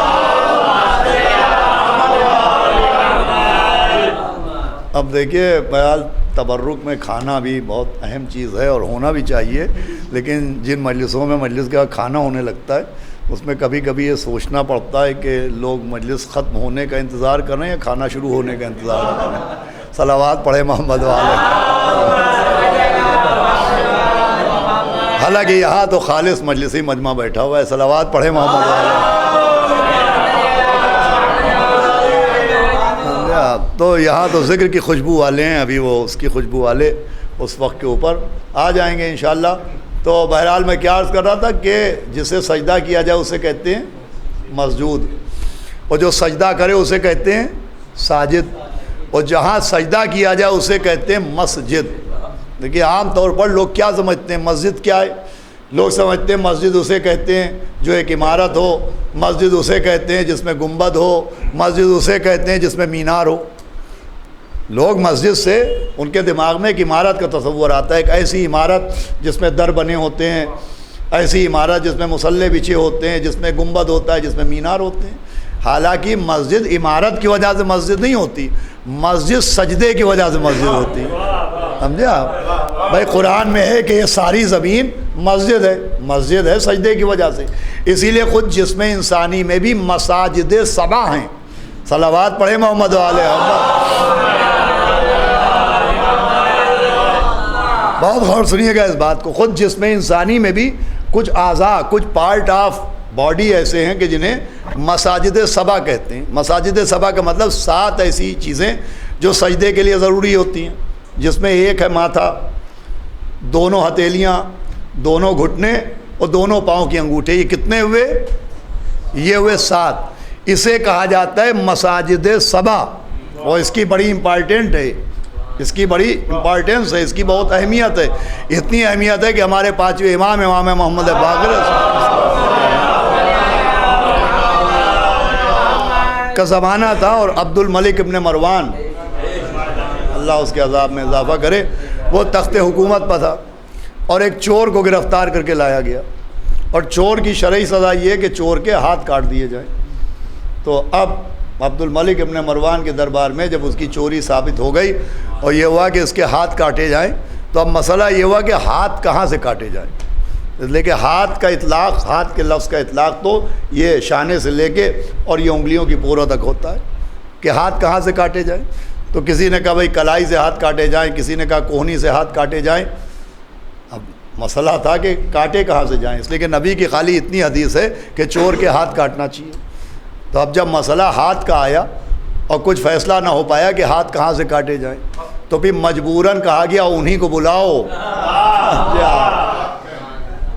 اب دیکھیے بہرحال تبرک میں کھانا بھی بہت اہم چیز ہے اور ہونا بھی چاہیے، لیکن جن مجلسوں میں مجلس کا کھانا ہونے لگتا ہے اس میں کبھی کبھی یہ سوچنا پڑتا ہے کہ لوگ مجلس ختم ہونے کا انتظار کر رہے ہیں یا کھانا شروع ہونے کا انتظار کر رہے ہیں۔ صلوات پڑھے محمد والے۔ حالانکہ یہاں تو خالص مجلسی مجمع بیٹھا ہوا ہے۔ صلوات پڑھے محمد والے۔ تو یہاں تو ذکر کی خوشبو والے ہیں، ابھی وہ اس کی خوشبو والے اس وقت کے اوپر آ جائیں گے انشاءاللہ۔ تو بہرحال میں کیا عرض کر رہا تھا کہ جسے سجدہ کیا جائے اسے کہتے ہیں مسجود، اور جو سجدہ کرے اسے کہتے ہیں ساجد، اور جہاں سجدہ کیا جائے اسے کہتے ہیں مسجد۔ دیکھیے عام طور پر لوگ کیا سمجھتے ہیں مسجد کیا ہے؟ لوگ سمجھتے ہیں مسجد اسے کہتے ہیں جو ایک عمارت ہو، مسجد اسے کہتے ہیں جس میں گنبد ہو، مسجد اسے کہتے ہیں جس میں مینار ہو۔ لوگ مسجد سے ان کے دماغ میں ایک عمارت کا تصور آتا ہے، ایک ایسی عمارت جس میں در بنے ہوتے ہیں، ایسی عمارت جس میں مصلے بچھے ہوتے ہیں، جس میں گنبد ہوتا ہے، جس میں مینار ہوتے ہیں۔ حالانکہ مسجد عمارت کی وجہ سے مسجد نہیں ہوتی، مسجد سجدے کی وجہ سے مسجد ہوتی ہے۔ سمجھے آپ؟ بھائی قرآن میں ہے کہ یہ ساری زمین مسجد ہے، مسجد ہے سجدے کی وجہ سے۔ اسی لیے خود جسم انسانی میں بھی مساجد سبع ہیں۔ صلوات پڑھے محمد علیہ محمد۔ بہت غور سنیے گا اس بات کو، خود جسم انسانی میں بھی کچھ اعضاء، کچھ پارٹ آف باڈی ایسے ہیں کہ جنہیں مساجد سبع کہتے ہیں۔ مساجد سبع کا مطلب 7 ایسی چیزیں جو سجدے کے لیے ضروری ہوتی ہیں، جس میں ایک ہے ماتھا، دونوں ہتھیلیاں، دونوں گھٹنے اور دونوں پاؤں کے انگوٹھے۔ یہ کتنے ہوئے؟ یہ ہوئے 7۔ اسے کہا جاتا ہے مساجد سبع، اور اس کی بڑی امپارٹنٹ ہے، اس کی بڑی امپارٹنس ہے، اس کی بہت اہمیت ہے۔ اتنی اہمیت ہے کہ ہمارے 5ویں امام محمد باقر کا زمانہ تھا، اور عبد الملک ابن مروان، اللہ اس کے عذاب میں اضافہ کرے، وہ تخت حکومت پر تھا، اور ایک چور کو گرفتار کر کے لایا گیا، اور چور کی شرعی سزا یہ ہے کہ چور کے ہاتھ کاٹ دیے جائیں۔ تو اب عبد الملک ابن مروان کے دربار میں جب اس کی چوری ثابت ہو گئی اور یہ ہوا کہ اس کے ہاتھ کاٹے جائیں، تو اب مسئلہ یہ ہوا کہ ہاتھ کہاں سے کاٹے جائیں۔ لیکن ہاتھ کا اطلاق، ہاتھ کے لفظ کا اطلاق تو یہ شانے سے لے کے اور یہ انگلیوں کی پوروں تک ہوتا ہے کہ ہاتھ کہاں سے کاٹے جائیں۔ تو کسی نے کہا بھائی کلائی سے ہاتھ کاٹے جائیں، کسی نے کہا کوہنی سے ہاتھ کاٹے جائیں۔ اب مسئلہ تھا کہ کاٹے کہاں سے جائیں، اس لیے کہ نبی کی خالی اتنی حدیث ہے کہ چور کے ہاتھ کاٹنا چاہیے۔ تو اب جب مسئلہ ہاتھ کا آیا اور کچھ فیصلہ نہ ہو پایا کہ ہاتھ کہاں سے کاٹے جائیں، تو پھر مجبوراً کہا گیا انہی کو بلاؤ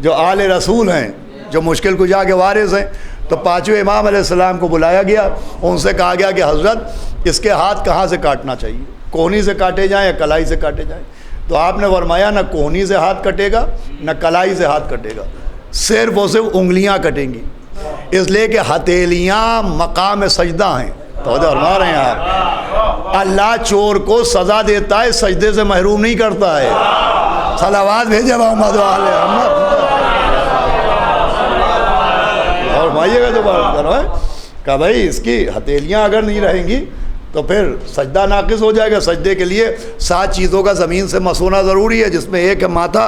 جو آل رسول ہیں، جو مشکل کجا کے وارث ہیں۔ تو 5ویں امام علیہ السلام کو بلایا گیا، ان سے کہا گیا کہ حضرت اس کے ہاتھ کہاں سے کاٹنا چاہیے، کوہنی سے کاٹے جائیں یا کلائی سے کاٹے جائیں؟ تو آپ نے فرمایا نہ کوہنی سے ہاتھ کٹے گا نہ کلائی سے ہاتھ کٹے گا، صرف اور صرف انگلیاں کٹیں گی، اس لیے کہ ہتھیلیاں مقام سجدہ ہیں۔ توجہ فرما رہے ہیں آپ؟ اللہ چور کو سزا دیتا ہے، سجدے سے محروم نہیں کرتا ہے۔ صلوات بھیجے محمد علیہ محمد۔ اور مائیے گا جو بات کر رہا ہے کہ بھائی اس کی ہتھیلیاں اگر نہیں رہیں گی تو پھر سجدہ ناقص ہو جائے گا۔ سجدے کے لیے 7 چیزوں کا زمین سے مس ہونا ضروری ہے، جس میں ایک ہے ماتھا،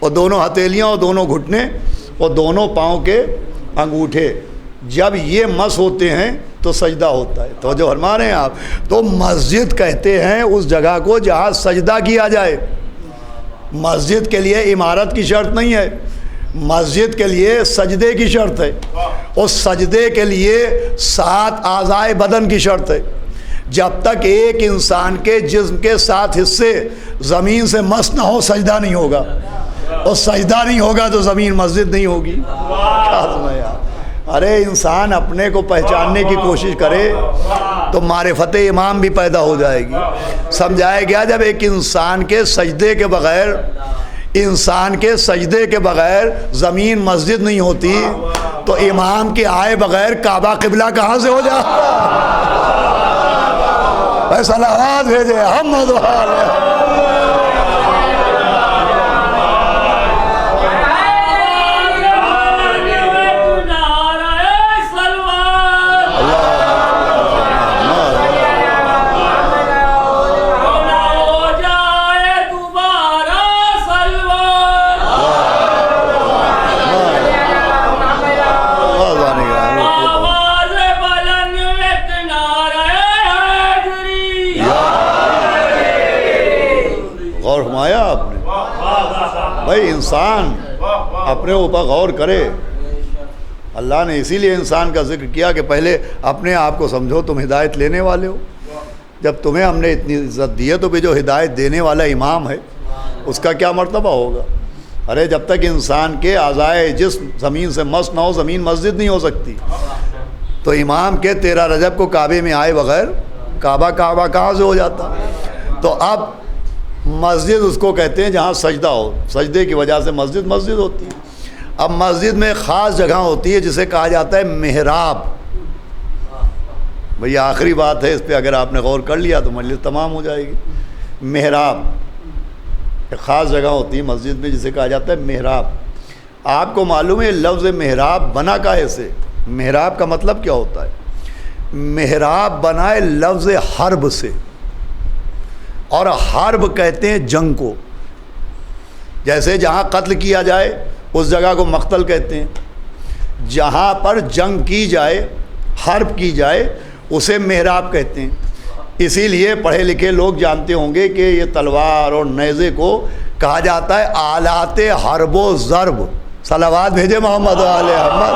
اور دونوں ہتھیلیاں اور دونوں گھٹنے اور دونوں پاؤں کے انگوٹھے۔ جب یہ مس ہوتے ہیں تو سجدہ ہوتا ہے۔ تو جو فرما رہے ہیں آپ، تو مسجد کہتے ہیں اس جگہ کو جہاں سجدہ کیا جائے۔ مسجد کے لیے عمارت کی شرط نہیں ہے، مسجد کے لیے سجدے کی شرط ہے، اور سجدے کے لیے 7 اعضائے بدن کی شرط ہے۔ جب تک ایک انسان کے جسم کے 7 حصے زمین سے مس نہ ہو سجدہ نہیں ہوگا، اور سجدہ نہیں ہوگا تو زمین مسجد نہیں ہوگی۔ کیا سنا یار، ارے انسان اپنے کو پہچاننے کی کوشش کرے تو معرفت امام بھی پیدا ہو جائے گی۔ سمجھایا گیا جب ایک انسان کے سجدے کے بغیر زمین مسجد نہیں ہوتی تو امام کے آئے بغیر کعبہ قبلہ کہاں سے ہو جائے؟ صلوات بھیجے محمد بھائی انسان اپنے اوپر غور کرے۔ اللہ نے اسی لیے انسان کا ذکر کیا کہ پہلے اپنے آپ کو سمجھو تم ہدایت لینے والے ہو۔ جب تمہیں ہم نے اتنی عزت دی ہے تو بھی جو ہدایت دینے والا امام ہے اس کا کیا مرتبہ ہوگا؟ ارے جب تک انسان کے اعضائے جسم زمین سے مس نہ ہو زمین مسجد نہیں ہو سکتی۔ تو امام کے 13 رجب کو کعبے میں آئے بغیر کعبہ کہاں سے ہو جاتا؟ تو اب مسجد اس کو کہتے ہیں جہاں سجدہ ہو، سجدے کی وجہ سے مسجد ہوتی ہے۔ اب مسجد میں خاص جگہ ہوتی ہے جسے کہا جاتا ہے محراب۔ بھئی آخری بات ہے، اس پہ اگر آپ نے غور کر لیا تو مجلس تمام ہو جائے گی۔ محراب ایک خاص جگہ ہوتی ہے مسجد میں جسے کہا جاتا ہے محراب۔ آپ کو معلوم ہے لفظ محراب بنا کاہے سے؟ محراب کا مطلب کیا ہوتا ہے؟ محراب بنا ہے لفظ حرب سے، اور حرب کہتے ہیں جنگ کو۔ جیسے جہاں قتل کیا جائے اس جگہ کو مقتل کہتے ہیں، جہاں پر جنگ کی جائے حرب کی جائے اسے محراب کہتے ہیں۔ اسی لیے پڑھے لکھے لوگ جانتے ہوں گے کہ یہ تلوار اور نیزے کو کہا جاتا ہے آلات حرب و ضرب۔ صلوات بھیجے محمد علیہ محمد۔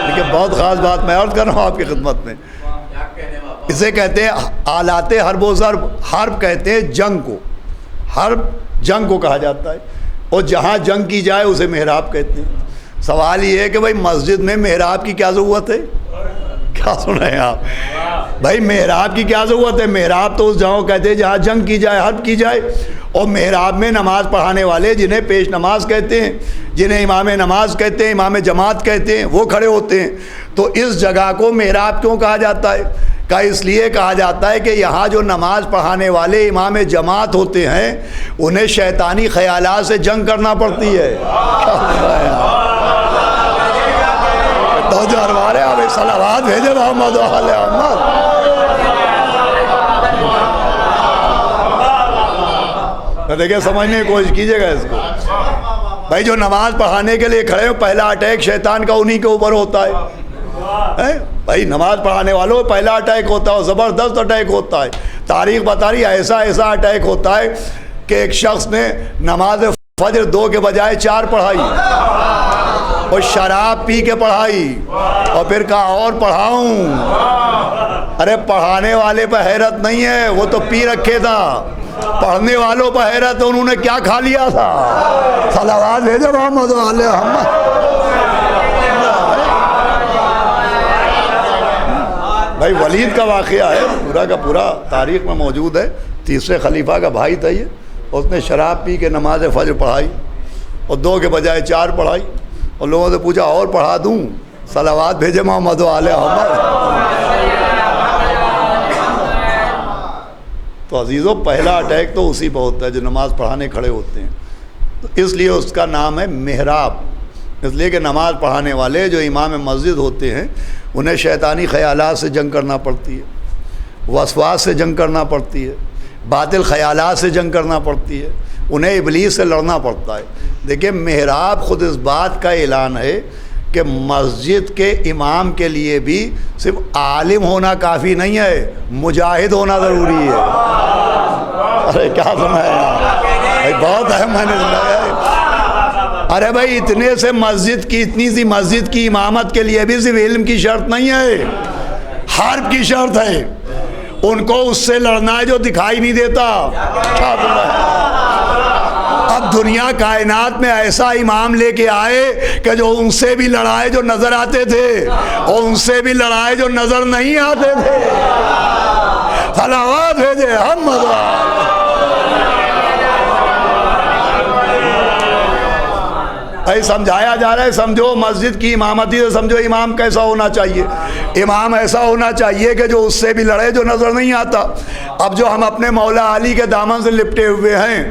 لیکن بہت خاص بات میں عرض کر رہا ہوں آپ کی خدمت میں، اسے کہتے ہیں آلات حرب و ضرب۔ حرب کہتے ہیں جنگ کو، حرب جنگ کو کہا جاتا ہے، اور جہاں جنگ کی جائے اسے محراب کہتے ہیں۔ سوال یہ ہے کہ بھائی مسجد میں محراب کی کیا ضرورت ہے؟ کیا سن رہے ہیں آپ؟ بھائی محراب کی کیا ضرورت ہے؟ محراب تو اس جگہ کہتے ہیں جہاں جنگ کی جائے حرب کی جائے، اور محراب میں نماز پڑھانے والے جنہیں پیش نماز کہتے ہیں، جنہیں امام نماز کہتے ہیں، امام جماعت کہتے ہیں، وہ کھڑے ہوتے ہیں۔ تو اس جگہ کو محراب کیوں کہا جاتا ہے؟ کہ اس لیے کہا جاتا ہے کہ یہاں جو نماز پڑھانے والے امام جماعت ہوتے ہیں انہیں شیطانی خیالات سے جنگ کرنا پڑتی ہے۔ تو جو ہمارے آپ صلوات بھیجے محمد علیہ محمد۔ دیکھیں سمجھنے کی کوشش کیجیے گا اس کو۔ بھائی جو نماز پڑھانے کے لیے کھڑے ہو، پہلا اٹیک شیطان کا انہی کے اوپر ہوتا ہے۔ بھائی نماز پڑھانے والوں پہلا اٹیک ہوتا ہے، زبردست اٹیک ہوتا ہے۔ تاریخ بتا رہی ایسا اٹیک ہوتا ہے کہ ایک شخص نے نماز فجر 2 کے بجائے 4 پڑھائی، اور شراب پی کے پڑھائی، اور پھر کہا اور پڑھاؤں۔ ارے پڑھانے والے پہ حیرت نہیں ہے، وہ تو پی رکھے تھا۔ پڑھنے والوں پہ حیرت، انہوں نے کیا کھا لیا تھا؟ صلوات بھیجو محمد علیہ محمد۔ بھائی ولید کا واقعہ ہے، پورا کا پورا تاریخ میں موجود ہے۔ 3رے خلیفہ کا بھائی تھا یہ، اس نے شراب پی کے نماز فجر پڑھائی، اور 2 کے بجائے 4 پڑھائی، اور لوگوں سے پوچھا اور پڑھا دوں؟ صلوات بھیجے محمد علیہ محمد۔ تو عزیزوں پہلا اٹیک تو اسی پہ ہوتا ہے جو نماز پڑھانے کھڑے ہوتے ہیں، تو اس لیے اس کا نام ہے محراب۔ اس لیے کہ نماز پڑھانے والے جو امام مسجد ہوتے ہیں انہیں شیطانی خیالات سے جنگ کرنا پڑتی ہے، وسواس سے جنگ کرنا پڑتی ہے، باطل خیالات سے جنگ کرنا پڑتی ہے، انہیں ابلیس سے لڑنا پڑتا ہے۔ دیکھیں محراب خود اس بات کا اعلان ہے کہ مسجد کے امام کے لیے بھی صرف عالم ہونا کافی نہیں ہے، مجاہد ہونا ضروری ہے۔ ارے کیا سنا ہے؟ بھائی بہت اہم ہے ارے بھائی اتنے سے مسجد کی اتنی سی مسجد کی امامت کے لیے بھی صرف علم کی شرط نہیں ہے، حرب کی شرط ہے۔ ان کو اس سے لڑنا ہے جو دکھائی نہیں دیتا۔ اب دنیا کائنات میں ایسا امام لے کے آئے کہ جو ان سے بھی لڑائے جو نظر آتے تھے اور ان سے بھی لڑائے جو نظر نہیں آتے تھے۔ صلوات بھیجے محمد۔ بھائی سمجھایا جا رہا ہے، سمجھو مسجد کی امامتی سے سمجھو امام کیسا ہونا چاہیے۔ امام ایسا ہونا چاہیے کہ جو اس سے بھی لڑے جو نظر نہیں آتا۔ اب جو ہم اپنے مولا علی کے دامن سے لپٹے ہوئے ہیں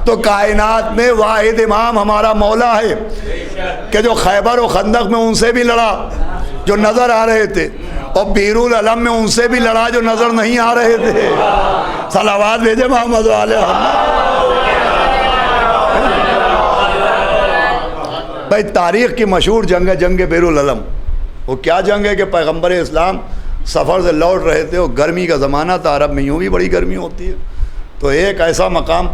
تو کائنات میں واحد امام ہمارا مولا ہے کہ جو خیبر و خندق میں ان سے بھی لڑا جو نظر آ رہے تھے، اور بیر العلم میں ان سے بھی لڑا جو نظر نہیں آ رہے تھے۔ صلوات بھیجے محمد علیہ محمد۔ بھائی تاریخ کی مشہور جنگ ہے جنگ بیر العلم۔ وہ کیا جنگ ہے کہ پیغمبر اسلام سفر سے لوٹ رہے تھے، اور گرمی کا زمانہ تھا، عرب میں یوں بھی بڑی گرمی ہوتی ہے، تو ایک ایسا مقام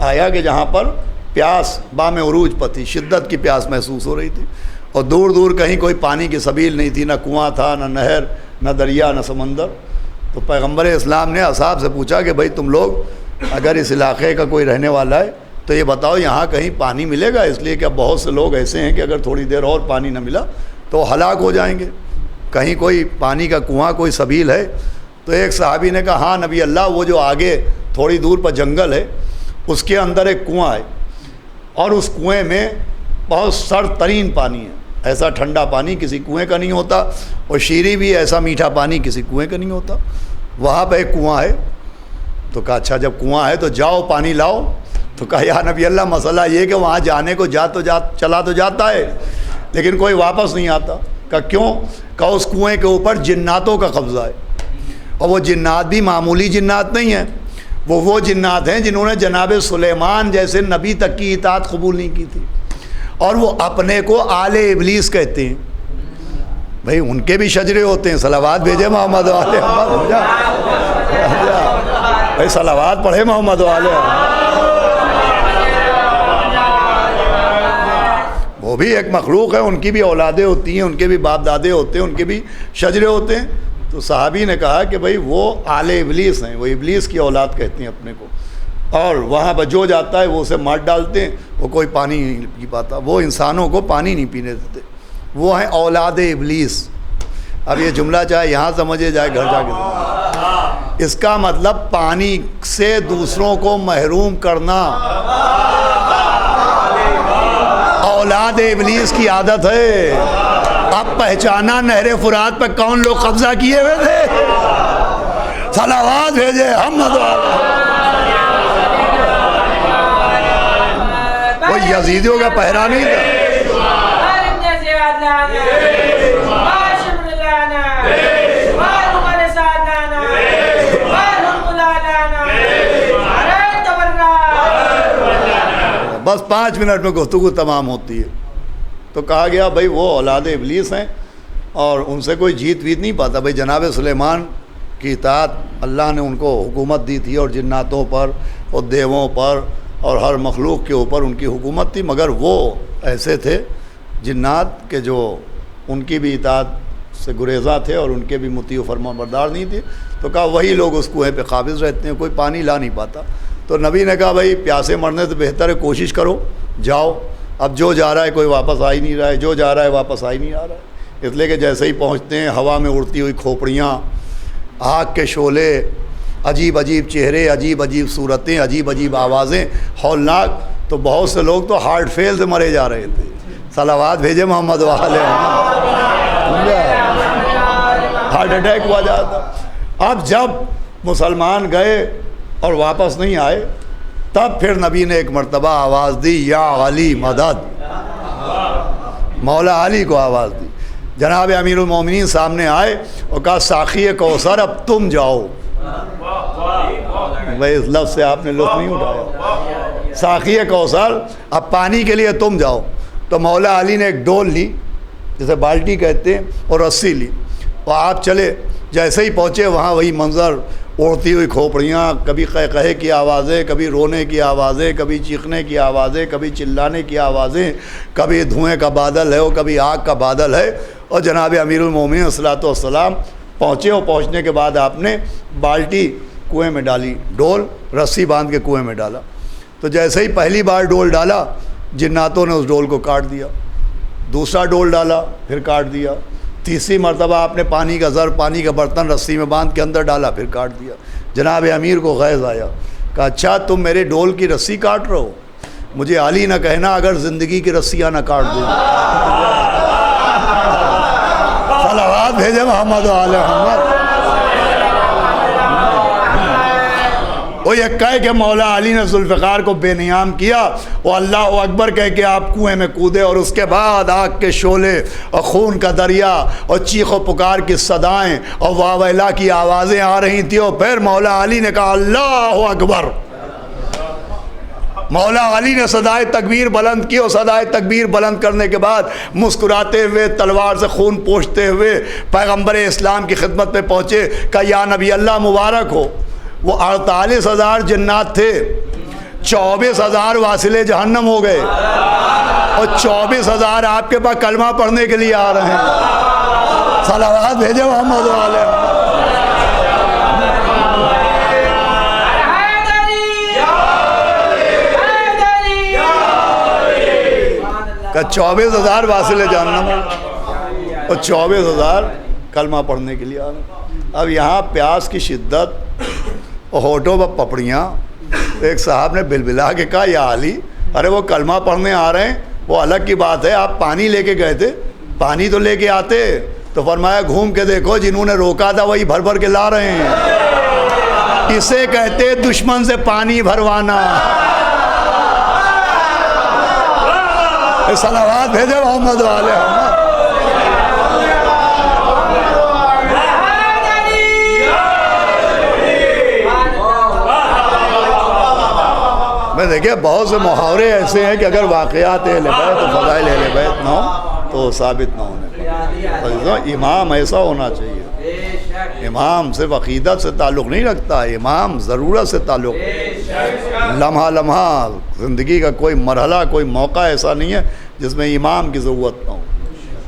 آیا کہ جہاں پر پیاس بام عروج پر تھی، شدت کی پیاس محسوس ہو رہی تھی، اور دور دور کہیں کوئی پانی کی سبیل نہیں تھی، نہ کنواں تھا، نہ نہر، نہ دریا، نہ سمندر۔ تو پیغمبر اسلام نے اصحاب سے پوچھا کہ بھائی تم لوگ اگر اس علاقے کا کوئی رہنے والا ہے تو یہ بتاؤ یہاں کہیں پانی ملے گا، اس لیے کہ اب بہت سے لوگ ایسے ہیں کہ اگر تھوڑی دیر اور پانی نہ ملا تو ہلاک ہو جائیں گے، کہیں کوئی پانی کا کنواں کوئی سبیل ہے؟ تو ایک صحابی نے کہا ہاں نبی اللہ، وہ جو آگے تھوڑی دور پر جنگل ہے اس کے اندر ایک کنواں ہے، اور اس کنویں میں بہت سرد ترین پانی ہے، ایسا ٹھنڈا پانی کسی کنویں کا نہیں ہوتا، اور شیریں بھی ایسا میٹھا پانی کسی کنویں کا نہیں ہوتا، وہاں پہ ایک کنواں ہے۔ تو کہا اچھا جب کنواں ہے تو جاؤ پانی لاؤ۔ تو کہا یا نبی اللہ مسئلہ یہ کہ وہاں جانے کو چلا تو جاتا ہے لیکن کوئی واپس نہیں آتا۔ کہا کیوں؟ کہا اس کنویں کے اوپر جناتوں کا قبضہ ہے، اور وہ جنات بھی معمولی جنات نہیں ہیں، وہ جنات ہیں جنہوں نے جناب سلیمان جیسے نبی تک کی اطاعت قبول نہیں کی تھی، اور وہ اپنے کو آل ابلیس کہتے ہیں۔ بھائی ان کے بھی شجرے ہوتے ہیں۔ صلوات بھیجے محمد والے محمد۔ بھائی صلوات پڑھے محمد والے۔ وہ بھی ایک مخلوق ہے، ان کی بھی اولادیں ہوتی ہیں، ان کے بھی باپ دادے ہوتے ہیں، ان کے بھی شجرے ہوتے ہیں۔ تو صحابی نے کہا کہ بھئی وہ آل ابلیس ہیں، وہ ابلیس کی اولاد کہتے ہیں اپنے کو، اور وہاں پر جو جاتا ہے وہ اسے مار ڈالتے ہیں، وہ کوئی پانی نہیں پی پاتا، وہ انسانوں کو پانی نہیں پینے دیتے، وہ ہیں اولاد ابلیس۔ اب یہ جملہ چاہے یہاں سمجھے جائے گھر جا کے، اس کا مطلب پانی سے دوسروں کو محروم کرنا اولاد ابلیس کی عادت ہے۔ اب پہچانا نہر فرات پہ کون لوگ قبضہ کیے ہوئے تھے؟ صلوات بھیجے محمد۔ وہ یزیدیوں کا پہرا نہیں تھا۔ بس 5 منٹ میں گفتگو تمام ہوتی ہے۔ تو کہا گیا بھئی وہ اولاد ابلیس ہیں اور ان سے کوئی جیت ویت نہیں پاتا۔ بھئی جناب سلیمان کی اطاعت اللہ نے ان کو حکومت دی تھی، اور جناتوں پر اور دیووں پر اور ہر مخلوق کے اوپر ان کی حکومت تھی، مگر وہ ایسے تھے جنات کہ جو ان کی بھی اطاعت سے گریزاں تھے اور ان کے بھی مطیع و فرما بردار نہیں تھے۔ تو کہا وہی لوگ اس کنویں پہ قابض رہتے ہیں، کوئی پانی لا نہیں پاتا۔ تو نبی نے کہا بھائی پیاسے مرنے سے بہتر ہے کوشش کرو، جاؤ۔ اب جو جا رہا ہے کوئی واپس آ ہی نہیں رہا ہے، جو جا رہا ہے واپس آ ہی نہیں آ رہا ہے، اس لیے کہ جیسے ہی پہنچتے ہیں ہوا میں اڑتی ہوئی کھوپڑیاں، آگ کے شعلے، عجیب عجیب چہرے، عجیب عجیب صورتیں، عجیب عجیب آوازیں، ہولناک۔ تو بہت سے لوگ تو ہارٹ فیل سے مرے جا رہے تھے۔ صلوات بھیجے محمد والے۔ ہارٹ اٹیک ہوا جاتا۔ اب جب مسلمان گئے اور واپس نہیں آئے، تب پھر نبی نے ایک مرتبہ آواز دی یا علی مدد، مولا علی کو آواز دی۔ جناب امیر المومنین سامنے آئے اور کہا ساقی کوثر اب تم جاؤ۔ بھائی اس لفظ سے آپ نے لطف نہیں اٹھایا۔ ساقی کوثر اب پانی کے لیے تم جاؤ۔ تو مولا علی نے ایک ڈول لی جسے بالٹی کہتے ہیں، اور رسی لی، اور آپ چلے۔ جیسے ہی پہنچے وہاں وہی منظر، اڑتی ہوئی کھوپڑیاں، کبھی قہقہے کی آوازیں، کبھی رونے کی آوازیں، کبھی چیخنے کی آوازیں، کبھی چلانے کی آوازیں، کبھی دھوئیں کا بادل ہے اور کبھی آگ کا بادل ہے. اور جناب امیر المومنین صلی اللہ علیہ وسلم پہنچے، اور پہنچنے کے بعد آپ نے بالٹی کنویں میں ڈالی، ڈول رسی باندھ کے کنویں میں ڈالا. تو جیسے ہی پہلی بار ڈول ڈالا جناتوں نے اس ڈول کو کاٹ دیا، دوسرا ڈول ڈالا پھر کاٹ دیا، تیسری مرتبہ آپ نے پانی کا ظرف، پانی کا برتن رسی میں باندھ کے اندر ڈالا پھر کاٹ دیا. جناب امیر کو غیظ آیا، کہا اچھا تم میرے ڈول کی رسی کاٹ رہے ہو، مجھے علی نہ کہنا اگر زندگی کی رسیاں نہ کاٹ دوں. صلوات بھیجے محمد و آل محمد. وہ یہ کہہ کہ مولا علی نے ذوالفقار کو بے نیام کیا، وہ اللہ اکبر کہہ کے آپ کنویں میں کودے، اور اس کے بعد آگ کے شعلے اور خون کا دریا اور چیخ و پکار کی صدائیں اور واہ ویلا کی آوازیں آ رہی تھیں. اور پھر مولا علی نے کہا اللہ اکبر. مولا علی نے صدائے تکبیر بلند کی، اور صدائے تکبیر بلند کرنے کے بعد مسکراتے ہوئے تلوار سے خون پوچھتے ہوئے پیغمبر اسلام کی خدمت میں پہنچے. کہا یا نبی اللہ مبارک ہو. وہ 48,000 جنات تھے، 24,000 واصل جہنم ہو گئے، اور 24,000 آپ کے پاس کلمہ پڑھنے کے لیے آ رہے ہیں. صلوات بھیجے محمد و آل محمد. کہ 24,000 واصل جہنم اور 24,000 کلمہ پڑھنے کے لیے آ رہے ہیں. اب یہاں پیاس کی شدت اور ہونٹوں پر پپڑیاں. ایک صاحب نے بلبلا کے کہا یا علی، ارے وہ کلمہ پڑھنے آ رہے ہیں وہ الگ کی بات ہے، آپ پانی لے کے گئے تھے، پانی تو لے کے آتے. تو فرمایا گھوم کے دیکھو، جنہوں نے روکا تھا وہی بھر بھر کے لا رہے ہیں. اسے کہتے دشمن سے پانی بھروانا. صلوات بھیجے محمد و آل محمد. میں دیکھیں بہت سے محاورے ایسے ہیں کہ اگر واقعات اہل بیت و فضائل اہل بیت نہ ہوں تو ثابت نہ ہونے. امام ایسا ہونا چاہیے. امام صرف عقیدت سے تعلق نہیں رکھتا ہے، امام ضرورت سے تعلق. لمحہ لمحہ زندگی کا کوئی مرحلہ، کوئی موقع ایسا نہیں ہے جس میں امام کی ضرورت نہ ہو.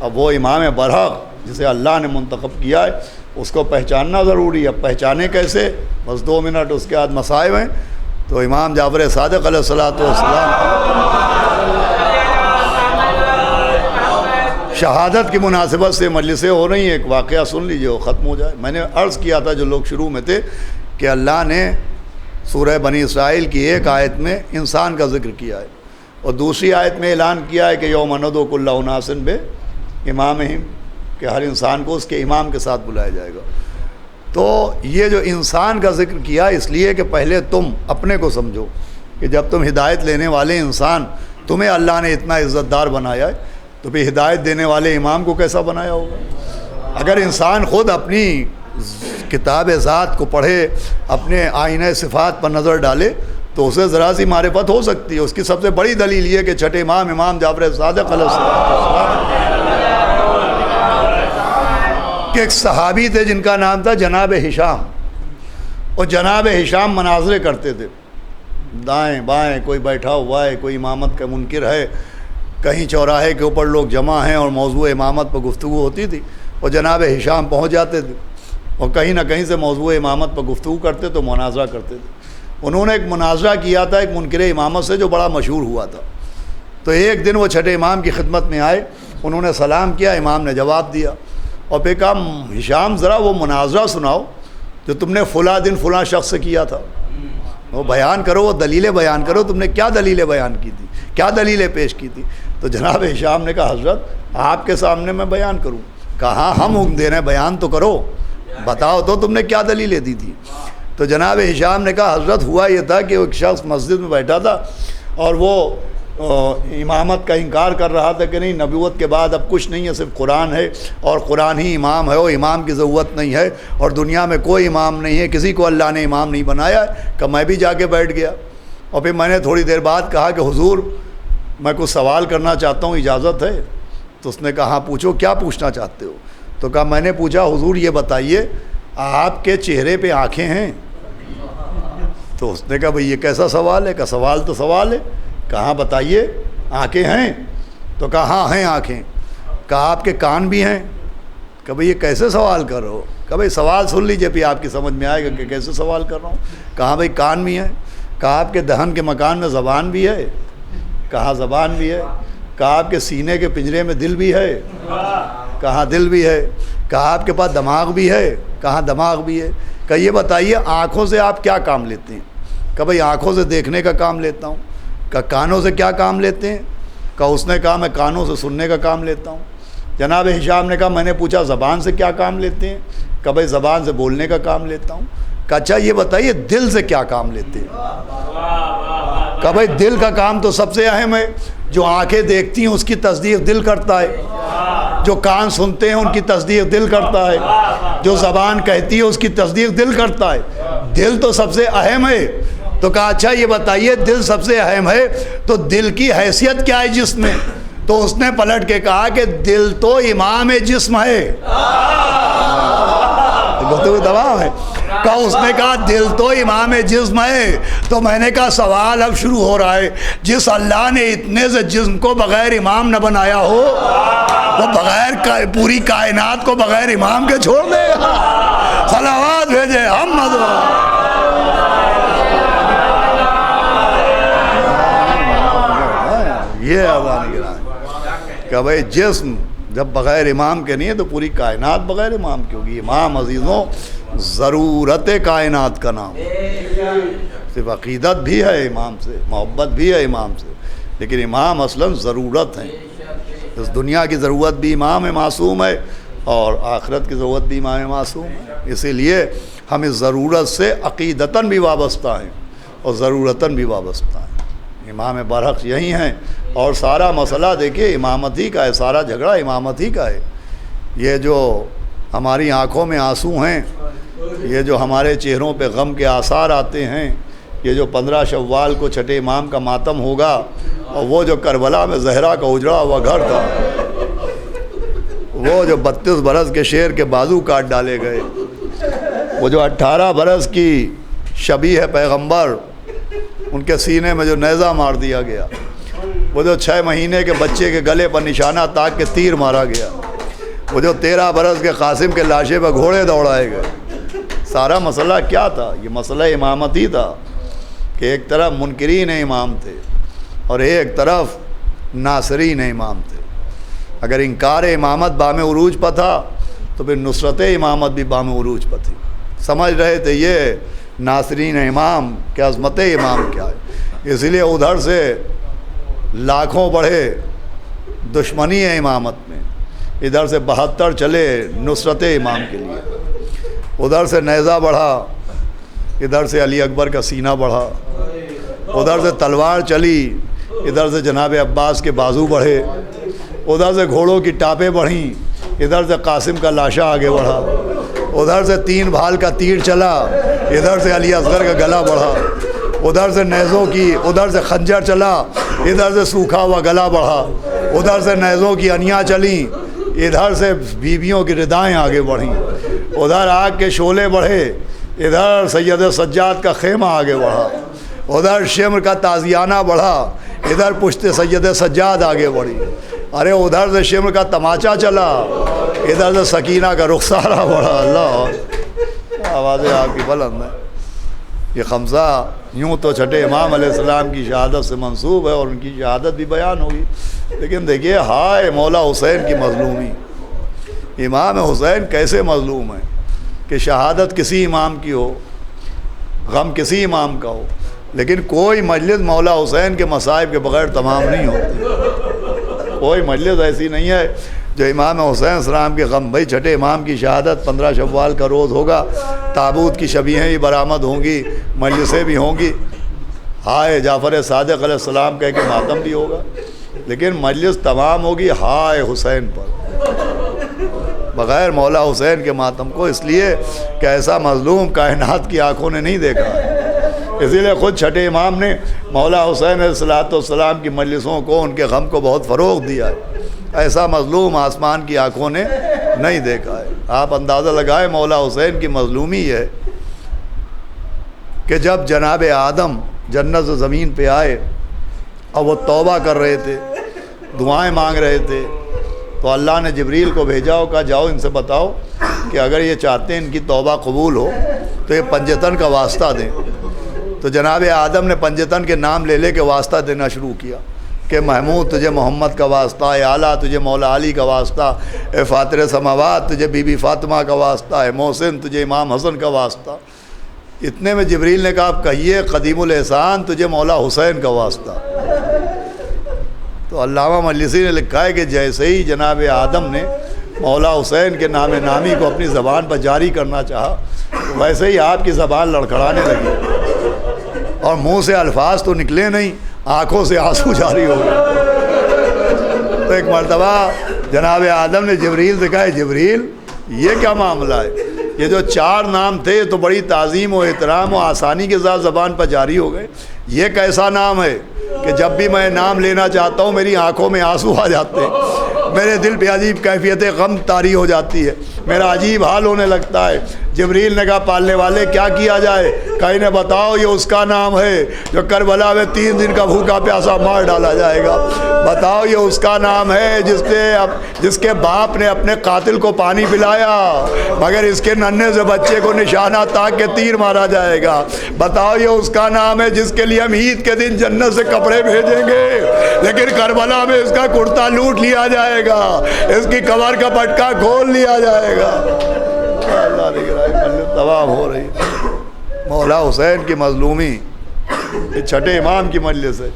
اب وہ امام برحق جسے اللہ نے منتخب کیا ہے اس کو پہچاننا ضروری ہے. پہچانے کیسے؟ بس 2 منٹ اس کے بعد مصائب ہیں. تو امام جعفر صادق علیہ الصلوۃ والسلام شہادت کی مناسبت سے مجلسیں ہو رہی ہیں، ایک واقعہ سن لیجئے وہ ختم ہو جائے. میں نے عرض کیا تھا جو لوگ شروع میں تھے کہ اللہ نے سورہ بنی اسرائیل کی ایک آیت میں انسان کا ذکر کیا ہے، اور دوسری آیت میں اعلان کیا ہے کہ یوم ندعو کل اناس بامامہم، کہ ہر انسان کو اس کے امام کے ساتھ بلایا جائے گا. تو یہ جو انسان کا ذکر کیا اس لیے کہ پہلے تم اپنے کو سمجھو کہ جب تم ہدایت لینے والے انسان، تمہیں اللہ نے اتنا عزت دار بنایا ہے تو پھر ہدایت دینے والے امام کو کیسا بنایا ہوگا. اگر انسان خود اپنی کتاب ذات کو پڑھے، اپنے آئینہ صفات پر نظر ڈالے تو اسے ذرا سی معرفت ہو سکتی ہے. اس کی سب سے بڑی دلیل یہ کہ چھٹے امام جعفر صادق علیہ السلام کہ ایک صحابی تھے جن کا نام تھا جناب ہشام، اور جناب ہشام مناظرے کرتے تھے، دائیں بائیں کوئی بیٹھا ہوا ہے، کوئی امامت کا منکر ہے، کہیں چوراہے کے اوپر لوگ جمع ہیں اور موضوع امامت پر گفتگو ہوتی تھی، اور جناب ہشام پہنچ جاتے تھے اور کہیں نہ کہیں سے موضوع امامت پر گفتگو کرتے تو مناظرہ کرتے تھے. انہوں نے ایک مناظرہ کیا تھا ایک منکر امامت سے جو بڑا مشہور ہوا تھا. تو ایک دن وہ چھٹے امام کی خدمت میں آئے، انہوں نے سلام کیا، امام نے جواب دیا، اور پھر کہا ہشام ذرا وہ مناظرہ سناؤ جو تم نے فلاں دن فلاں شخص سے کیا تھا، وہ بیان کرو، وہ دلیلیں بیان کرو، تم نے کیا دلیلیں بیان کی تھی، کیا دلیلیں پیش کی تھی. تو جناب ہشام نے کہا حضرت آپ کے سامنے میں بیان کروں؟ کہا ہم حکم دے رہے ہیں، بیان تو کرو، بتاؤ تو تم نے کیا دلیلیں دی تھی. تو جناب ہشام نے کہا حضرت ہوا یہ تھا کہ ایک شخص مسجد میں بیٹھا تھا اور وہ امامت کا انکار کر رہا تھا کہ نہیں نبوت کے بعد اب کچھ نہیں ہے، صرف قرآن ہے اور قرآن ہی امام ہے، وہ امام کی ضرورت نہیں ہے اور دنیا میں کوئی امام نہیں ہے، کسی کو اللہ نے امام نہیں بنایا ہے. کہ میں بھی جا کے بیٹھ گیا اور پھر میں نے تھوڑی دیر بعد کہا کہ حضور میں کچھ سوال کرنا چاہتا ہوں، اجازت ہے؟ تو اس نے کہا ہاں پوچھو، کیا پوچھنا چاہتے ہو؟ تو کہا میں نے پوچھا حضور یہ بتائیے آپ کے چہرے پہ آنکھیں ہیں؟ تو اس نے کہا بھئی یہ کیسا سوال ہے؟ کہ سوال تو سوال ہے، کہاں بتائیے آنکھیں ہیں؟ تو کہا ہاں ہیں آنکھیں۔ کہا آپ کے کان بھی ہیں؟ کہ بھئی یہ کیسے سوال کر رہے ہو؟ کہ بھئی سوال سن لیجئے پھر آپ کی سمجھ میں آئے گا کہ کیسے سوال کر رہا ہوں۔ کہا بھئی کان بھی ہیں؟ کہا آپ کے دہن کے مکان میں زبان بھی ہے؟ کہا زبان بھی ہے۔ کہا آپ کے سینے کے پنجرے میں دل بھی ہے؟ کہا دل بھی ہے۔ کہا آپ کے پاس دماغ بھی ہے؟ کہا دماغ بھی ہے۔ کہ یہ بتائیے آنکھوں سے آپ کیا کام لیتے ہیں؟ کہ بھئی آنکھوں سے دیکھنے کا کام لیتا ہوں۔ کہ کانوں سے کیا کام لیتے ہیں؟ کہ اس نے کہا میں کانوں سے سننے کا کام لیتا ہوں۔ جناب ہشام نے کہا میں نے پوچھا زبان سے کیا کام لیتے ہیں؟ کہ بھئی زبان سے بولنے کا کام لیتا ہوں۔ کہ اچھا یہ بتائیے دل سے کیا کام لیتے ہیں؟ کہ بھئی دل کا کام تو سب سے اہم ہے۔ جو آنکھیں دیکھتی ہیں اس کی تصدیق دل کرتا ہے، جو کان سنتے ہیں ان کی تصدیق دل کرتا ہے، جو زبان کہتی ہے اس کی تصدیق دل کرتا ہے۔ دل تو سب سے اہم ہے۔ تو کہا اچھا یہ بتائیے دل سب سے اہم ہے تو دل کی حیثیت کیا ہے جسم میں؟ تو اس نے پلٹ کے کہا کہ دل تو امام جسم ہے۔ تمام ہے۔ کہا اس نے کہا دل تو امام جسم ہے۔ تو میں نے کہا سوال اب شروع ہو رہا ہے، جس اللہ نے اتنے سے جسم کو بغیر امام نہ بنایا ہو وہ بغیر پوری کائنات کو بغیر امام کے چھوڑ دے گا؟ صلوات بھیجے محمد۔ یہ اذان گرامی کہ بھئی جسم جب بغیر امام کے نہیں ہے تو پوری کائنات بغیر امام کی ہوگی۔ امام عزیزوں ضرورت کائنات کا نام، صرف عقیدت بھی ہے امام سے، محبت بھی ہے امام سے، لیکن امام اصلاً ضرورت ہے۔ اس دنیا کی ضرورت بھی امام معصوم ہے اور آخرت کی ضرورت بھی امام معصوم ہے۔ اسی لیے ہم اس ضرورت سے عقیدتاً بھی وابستہ ہیں اور ضرورتاً بھی وابستہ ہیں۔ امام برحق یہی ہیں اور سارا مسئلہ دیکھیے امامت ہی کا ہے، سارا جھگڑا امامت ہی کا ہے۔ یہ جو ہماری آنکھوں میں آنسو ہیں، یہ جو ہمارے چہروں پہ غم کے آثار آتے ہیں، یہ جو 15 شوال کو چھٹے امام کا ماتم ہوگا، اور وہ جو کربلا میں زہرا کا اجڑا ہوا گھر تھا، وہ جو 32 برس کے شیر کے بازو کاٹ ڈالے گئے، وہ جو 18 برس کی شبیہ پیغمبر ان کے سینے میں جو نیزہ مار دیا گیا، وہ جو 6 مہینے کے بچے کے گلے پر نشانہ تاک کے تیر مارا گیا، وہ جو 13 برس کے قاسم کے لاشے پر گھوڑے دوڑائے گئے، سارا مسئلہ کیا تھا؟ یہ مسئلہ امامت ہی تھا کہ ایک طرف منکرین امام تھے اور ایک طرف ناصرین امام تھے۔ اگر انکار امامت بام عروج پر تھا تو پھر نصرت امامت بھی بام عروج پر تھی۔ سمجھ رہے تھے یہ ناصرین امام کہ عظمت امام کیا ہے، اس لیے ادھر سے لاکھوں بڑھے دشمنی ہے امامت میں، ادھر سے 72 چلے نصرت امام کے لیے، ادھر سے نیزہ بڑھا، ادھر سے علی اکبر کا سینہ بڑھا، ادھر سے تلوار چلی، ادھر سے جناب عباس کے بازو بڑھے، ادھر سے گھوڑوں کی ٹاپیں بڑھیں، ادھر سے قاسم کا لاشا آگے بڑھا، ادھر سے 3 بھال کا تیر چلا، ادھر سے علی اصغر کا گلا بڑھا، ادھر سے نیزوں کی، ادھر سے خنجر چلا، ادھر سے سوکھا ہوا گلا بڑھا، ادھر سے نیزوں کی انیاں چلیں، ادھر سے بیویوں کی ردائیں آگے بڑھیں، ادھر آگ کے شعلے بڑھے، ادھر سید سجاد کا خیمہ آگے بڑھا، ادھر شمر کا تازیانہ بڑھا، ادھر پشت سید سجاد آگے بڑھی، ارے ادھر سے شمر کا تماچا چلا، ادھر سے سکینہ کا رخسارہ بڑھا۔ اللہ آوازیں آپ کی بلند ہیں۔ یہ خمسہ یوں تو چھٹے امام علیہ السلام کی شہادت سے منسوب ہے اور ان کی شہادت بھی بیان ہوگی، لیکن دیکھیے ہائے مولا حسین کی مظلومی، امام حسین کیسے مظلوم ہیں کہ شہادت کسی امام کی ہو، غم کسی امام کا ہو، لیکن کوئی مجلس مولا حسین کے مصائب کے بغیر تمام نہیں ہوتی۔ کوئی مجلس ایسی نہیں ہے جو امام حسین السلام کے غم، بھائی چھٹے امام کی شہادت 15 شوال کا روز ہوگا، تابوت کی شبیہیں بھی برآمد ہوں گی، مجلسیں بھی ہوں گی، ہائے جعفر صادق علیہ السلام کہہ کے ماتم بھی ہوگا، لیکن مجلس تمام ہوگی ہائے حسین پر، بغیر مولا حسین کے ماتم کو، اس لیے کہ ایسا مظلوم کائنات کی آنکھوں نے نہیں دیکھا ہے۔ اسی لیے خود چھٹے امام نے مولا حسین علیہ السلام کی مجلسوں کو، ان کے غم کو بہت فروغ دیا ہے۔ ایسا مظلوم آسمان کی آنکھوں نے نہیں دیکھا ہے۔ آپ اندازہ لگائیں مولا حسین کی مظلومی ہے کہ جب جناب آدم جنت و زمین پہ آئے اور وہ توبہ کر رہے تھے، دعائیں مانگ رہے تھے، تو اللہ نے جبریل کو بھیجا اور کہا جاؤ ان سے بتاؤ کہ اگر یہ چاہتے ہیں ان کی توبہ قبول ہو تو یہ پنجتن کا واسطہ دیں۔ تو جناب آدم نے پنجتن کے نام لے لے کے واسطہ دینا شروع کیا کہ محمود تجھے محمد کا واسطہ، اے اعلیٰ تجھے مولا علی کا واسطہ، اے فاطر سماوات تجھے بی بی فاطمہ کا واسطہ، اے محسن تجھے امام حسن کا واسطہ۔ اتنے میں جبریل نے کہا آپ کہیے قدیم الاحسان تجھے مولا حسین کا واسطہ۔ تو علامہ مجلسی نے لکھا ہے کہ جیسے ہی جناب آدم نے مولا حسین کے نام نامی کو اپنی زبان پر جاری کرنا چاہا ویسے ہی آپ کی زبان لڑکھڑانے لگی اور منہ سے الفاظ تو نکلے نہیں، آنکھوں سے آنسو جاری ہو گئے۔ تو ایک مرتبہ جناب آدم نے جبریل سے کہا جبریل یہ کیا معاملہ ہے؟ یہ جو 4 نام تھے تو بڑی تعظیم و احترام و آسانی کے ساتھ زبان پر جاری ہو گئے، یہ کیسا نام ہے کہ جب بھی میں نام لینا چاہتا ہوں میری آنکھوں میں آنسو آ جاتے ہیں، میرے دل پہ عجیب کیفیت غم طاری ہو جاتی ہے، میرا عجیب حال ہونے لگتا ہے۔ جبریل نے کہا پالنے والے کیا کیا جائے؟ کہیں نے بتاؤ یہ اس کا نام ہے جو کربلا میں 3 دن کا بھوکا پیاسا مار ڈالا جائے گا۔ بتاؤ یہ اس کا نام ہے جس کے باپ نے اپنے قاتل کو پانی پلایا مگر اس کے ننھے سے بچے کو نشانہ تاک کے تیر مارا جائے گا۔ بتاؤ یہ اس کا نام ہے جس کے لیے ہم عید کے دن جنت سے کپڑے بھیجیں گے لیکن کربلا میں اس کا کرتا لوٹ لیا جائے گا، اس کی کمر کا پٹکا کھول لیا جائے گا۔ اللہ دیکھ رہا ہے مجلس تمام ہو رہی ہے۔ مولا حسین کی مظلومی یہ چھٹے امام کی مجلس ہے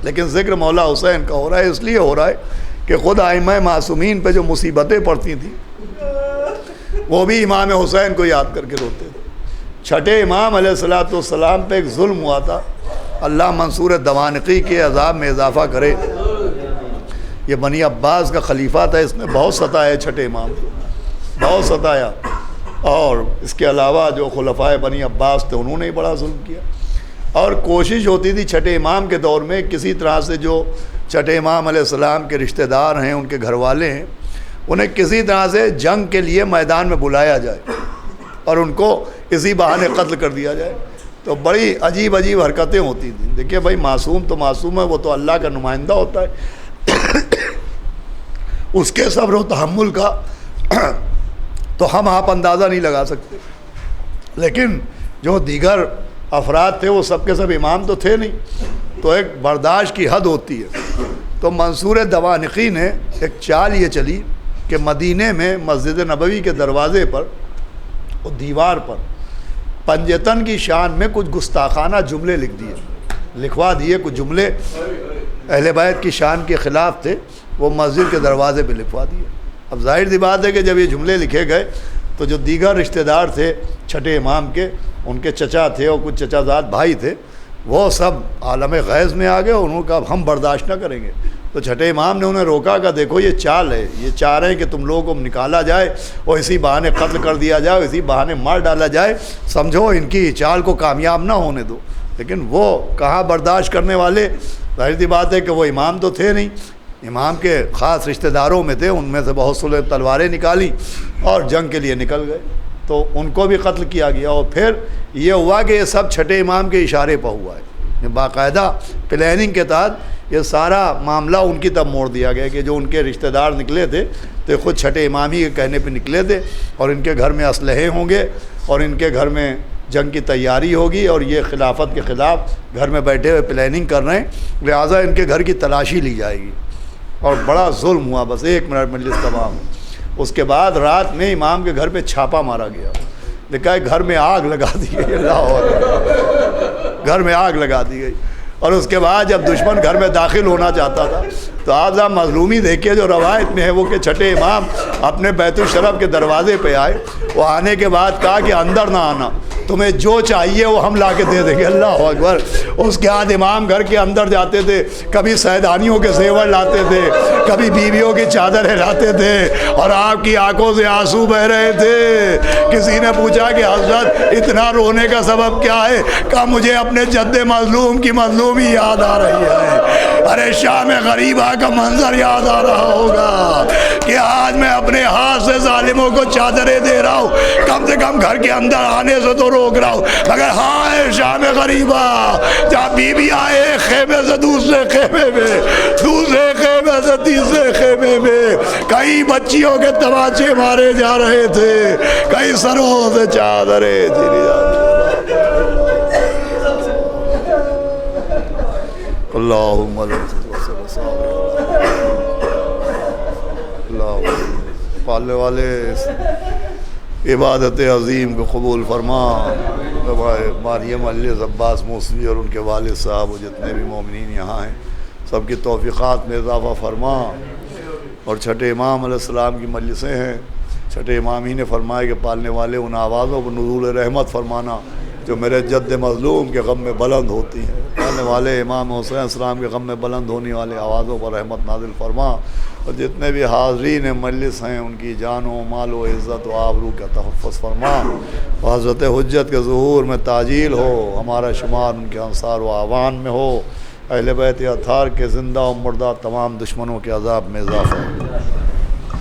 لیکن ذکر مولا حسین کا ہو رہا ہے، اس لیے ہو رہا ہے کہ خود ائمہ معصومین پہ جو مصیبتیں پڑتی تھیں وہ بھی امام حسین کو یاد کر کے روتے تھے۔ چھٹے امام علیہ السلام پہ ایک ظلم ہوا تھا، اللہ منصور دوانقی کے عذاب میں اضافہ کرے، یہ بنی عباس کا خلیفہ تھا، اس نے بہت ستایا چھٹے امام کو، بہت ستایا، اور اس کے علاوہ جو خلفائے بنی عباس تھے انہوں نے بڑا ظلم کیا، اور کوشش ہوتی تھی چھٹے امام کے دور میں کسی طرح سے جو چھٹے امام علیہ السلام کے رشتہ دار ہیں، ان کے گھر والے ہیں، انہیں کسی طرح سے جنگ کے لیے میدان میں بلایا جائے اور ان کو اسی بہانے قتل کر دیا جائے۔ تو بڑی عجیب عجیب حرکتیں ہوتی تھیں۔ دیکھیے بھائی معصوم تو معصوم ہے، وہ تو اللہ کا نمائندہ ہوتا ہے، اس کے صبر و تحمل کا تو ہم آپ اندازہ نہیں لگا سکتے، لیکن جو دیگر افراد تھے وہ سب کے سب امام تو تھے نہیں، تو ایک برداشت کی حد ہوتی ہے۔ تو منصور دوانقی نے ایک چال یہ چلی کہ مدینے میں مسجد نبوی کے دروازے پر اور دیوار پر پنجتن کی شان میں کچھ گستاخانہ جملے لکھوا دیے، کچھ جملے اہل بیت کی شان کے خلاف تھے، وہ مسجد کے دروازے پہ لکھوا دیے۔ اب ظاہر سی بات ہے کہ جب یہ جملے لکھے گئے تو جو دیگر رشتہ دار تھے چھٹے امام کے، ان کے چچا تھے اور کچھ چچا زاد بھائی تھے، وہ سب عالم غیظ میں آ گئے، انہوں نے کہا ہم برداشت نہ کریں گے۔ تو چھٹے امام نے انہیں روکا کہ دیکھو یہ چال ہے، یہ چاہ رہے ہیں کہ تم لوگوں کو نکالا جائے اور اسی بہانے قتل کر دیا جائے، اسی بہانے مار ڈالا جائے، سمجھو ان کی چال کو کامیاب نہ ہونے دو۔ لیکن وہ کہاں برداشت کرنے والے، ظاہر سی بات ہے کہ وہ امام تو تھے نہیں، امام کے خاص رشتہ داروں میں تھے، ان میں سے بہت سے تلواریں نکالی اور جنگ کے لیے نکل گئے، تو ان کو بھی قتل کیا گیا۔ اور پھر یہ ہوا کہ یہ سب چھٹے امام کے اشارے پر ہوا ہے، باقاعدہ پلاننگ کے تحت یہ سارا معاملہ ان کی طرف موڑ دیا گیا کہ جو ان کے رشتہ دار نکلے تھے تو خود چھٹے امام ہی کے کہنے پہ نکلے تھے، اور ان کے گھر میں اسلحے ہوں گے اور ان کے گھر میں جنگ کی تیاری ہوگی، اور یہ خلافت کے خلاف گھر میں بیٹھے ہوئے پلاننگ کر رہے ہیں، لہٰذا ان کے گھر کی تلاشی لی جائے گی۔ اور بڑا ظلم ہوا، بس 1 منٹ مجلس تمام۔ اس کے بعد رات میں امام کے گھر پہ چھاپا مارا گیا، لکھا ہے گھر میں آگ لگا دی گئی، اللہ اکبر، گھر میں آگ لگا دی گئی۔ اور اس کے بعد جب دشمن گھر میں داخل ہونا چاہتا تھا تو آپ صاحب مظلومی دیکھیے جو روایت میں ہے وہ کہ چھٹے امام اپنے بیت الشرف کے دروازے پہ آئے، وہ آنے کے بعد کہا کہ اندر نہ آنا، تمہیں جو چاہیے وہ ہم لا کے دے دیں گے، اللہ اکبر۔ اس کے بعد امام گھر کے اندر جاتے تھے، کبھی سیدانیوں کے زیور لاتے تھے، کبھی بیویوں کی چادریں لاتے تھے، اور آپ کی آنکھوں سے آنسو بہ رہے تھے۔ کسی نے پوچھا کہ حضرت اتنا رونے کا سبب کیا ہے؟ کہا مجھے اپنے جد مظلوم کی مظلومی یاد آ رہی ہے، ارے شام غریبہ کا منظر یاد آ رہا ہوگا کہ آج میں اپنے ہاتھ سے ظالموں کو چادریں دے رہا ہوں، کم سے کم گھر کے اندر آنے سے تو روک رہا ہوں، مگر ہائے شام غریبہ جہاں بیوی آئے ایک خیمے سے دوسرے خیمے میں، دوسرے خیمے سے تیسرے خیمے میں، کئی بچیوں کے تماچے مارے جا رہے تھے، کئی سروں سے چادریں چلی جا رہی۔ اللہم پالنے والے عبادت عظیم کو قبول فرما، مریم علیہ عباس موسوی اور ان کے والد صاحب و جتنے بھی مومنین یہاں ہیں سب کی توفیقات میں اضافہ فرما۔ اور چھٹے امام علیہ السلام کی مجلسیں ہیں، چھٹے امام ہی نے فرمایا کہ پالنے والے ان آوازوں کو نزول رحمت فرمانا جو میرے جد مظلوم کے غم میں بلند ہوتی ہیں، پالنے والے امام حسین السلام کے غم میں بلند ہونے والے آوازوں پر رحمت نازل فرما، اور جتنے بھی حاضرین مجلس ہیں ان کی جان و مال و عزت و آبرو کا تحفظ فرما، اور حضرت حجت کے ظہور میں تعجیل ہو، ہمارا شمار ان کے انصار و اعوان میں ہو، اہل بیت اطہار کے زندہ و مردہ تمام دشمنوں کے عذاب میں اضافہ ہو۔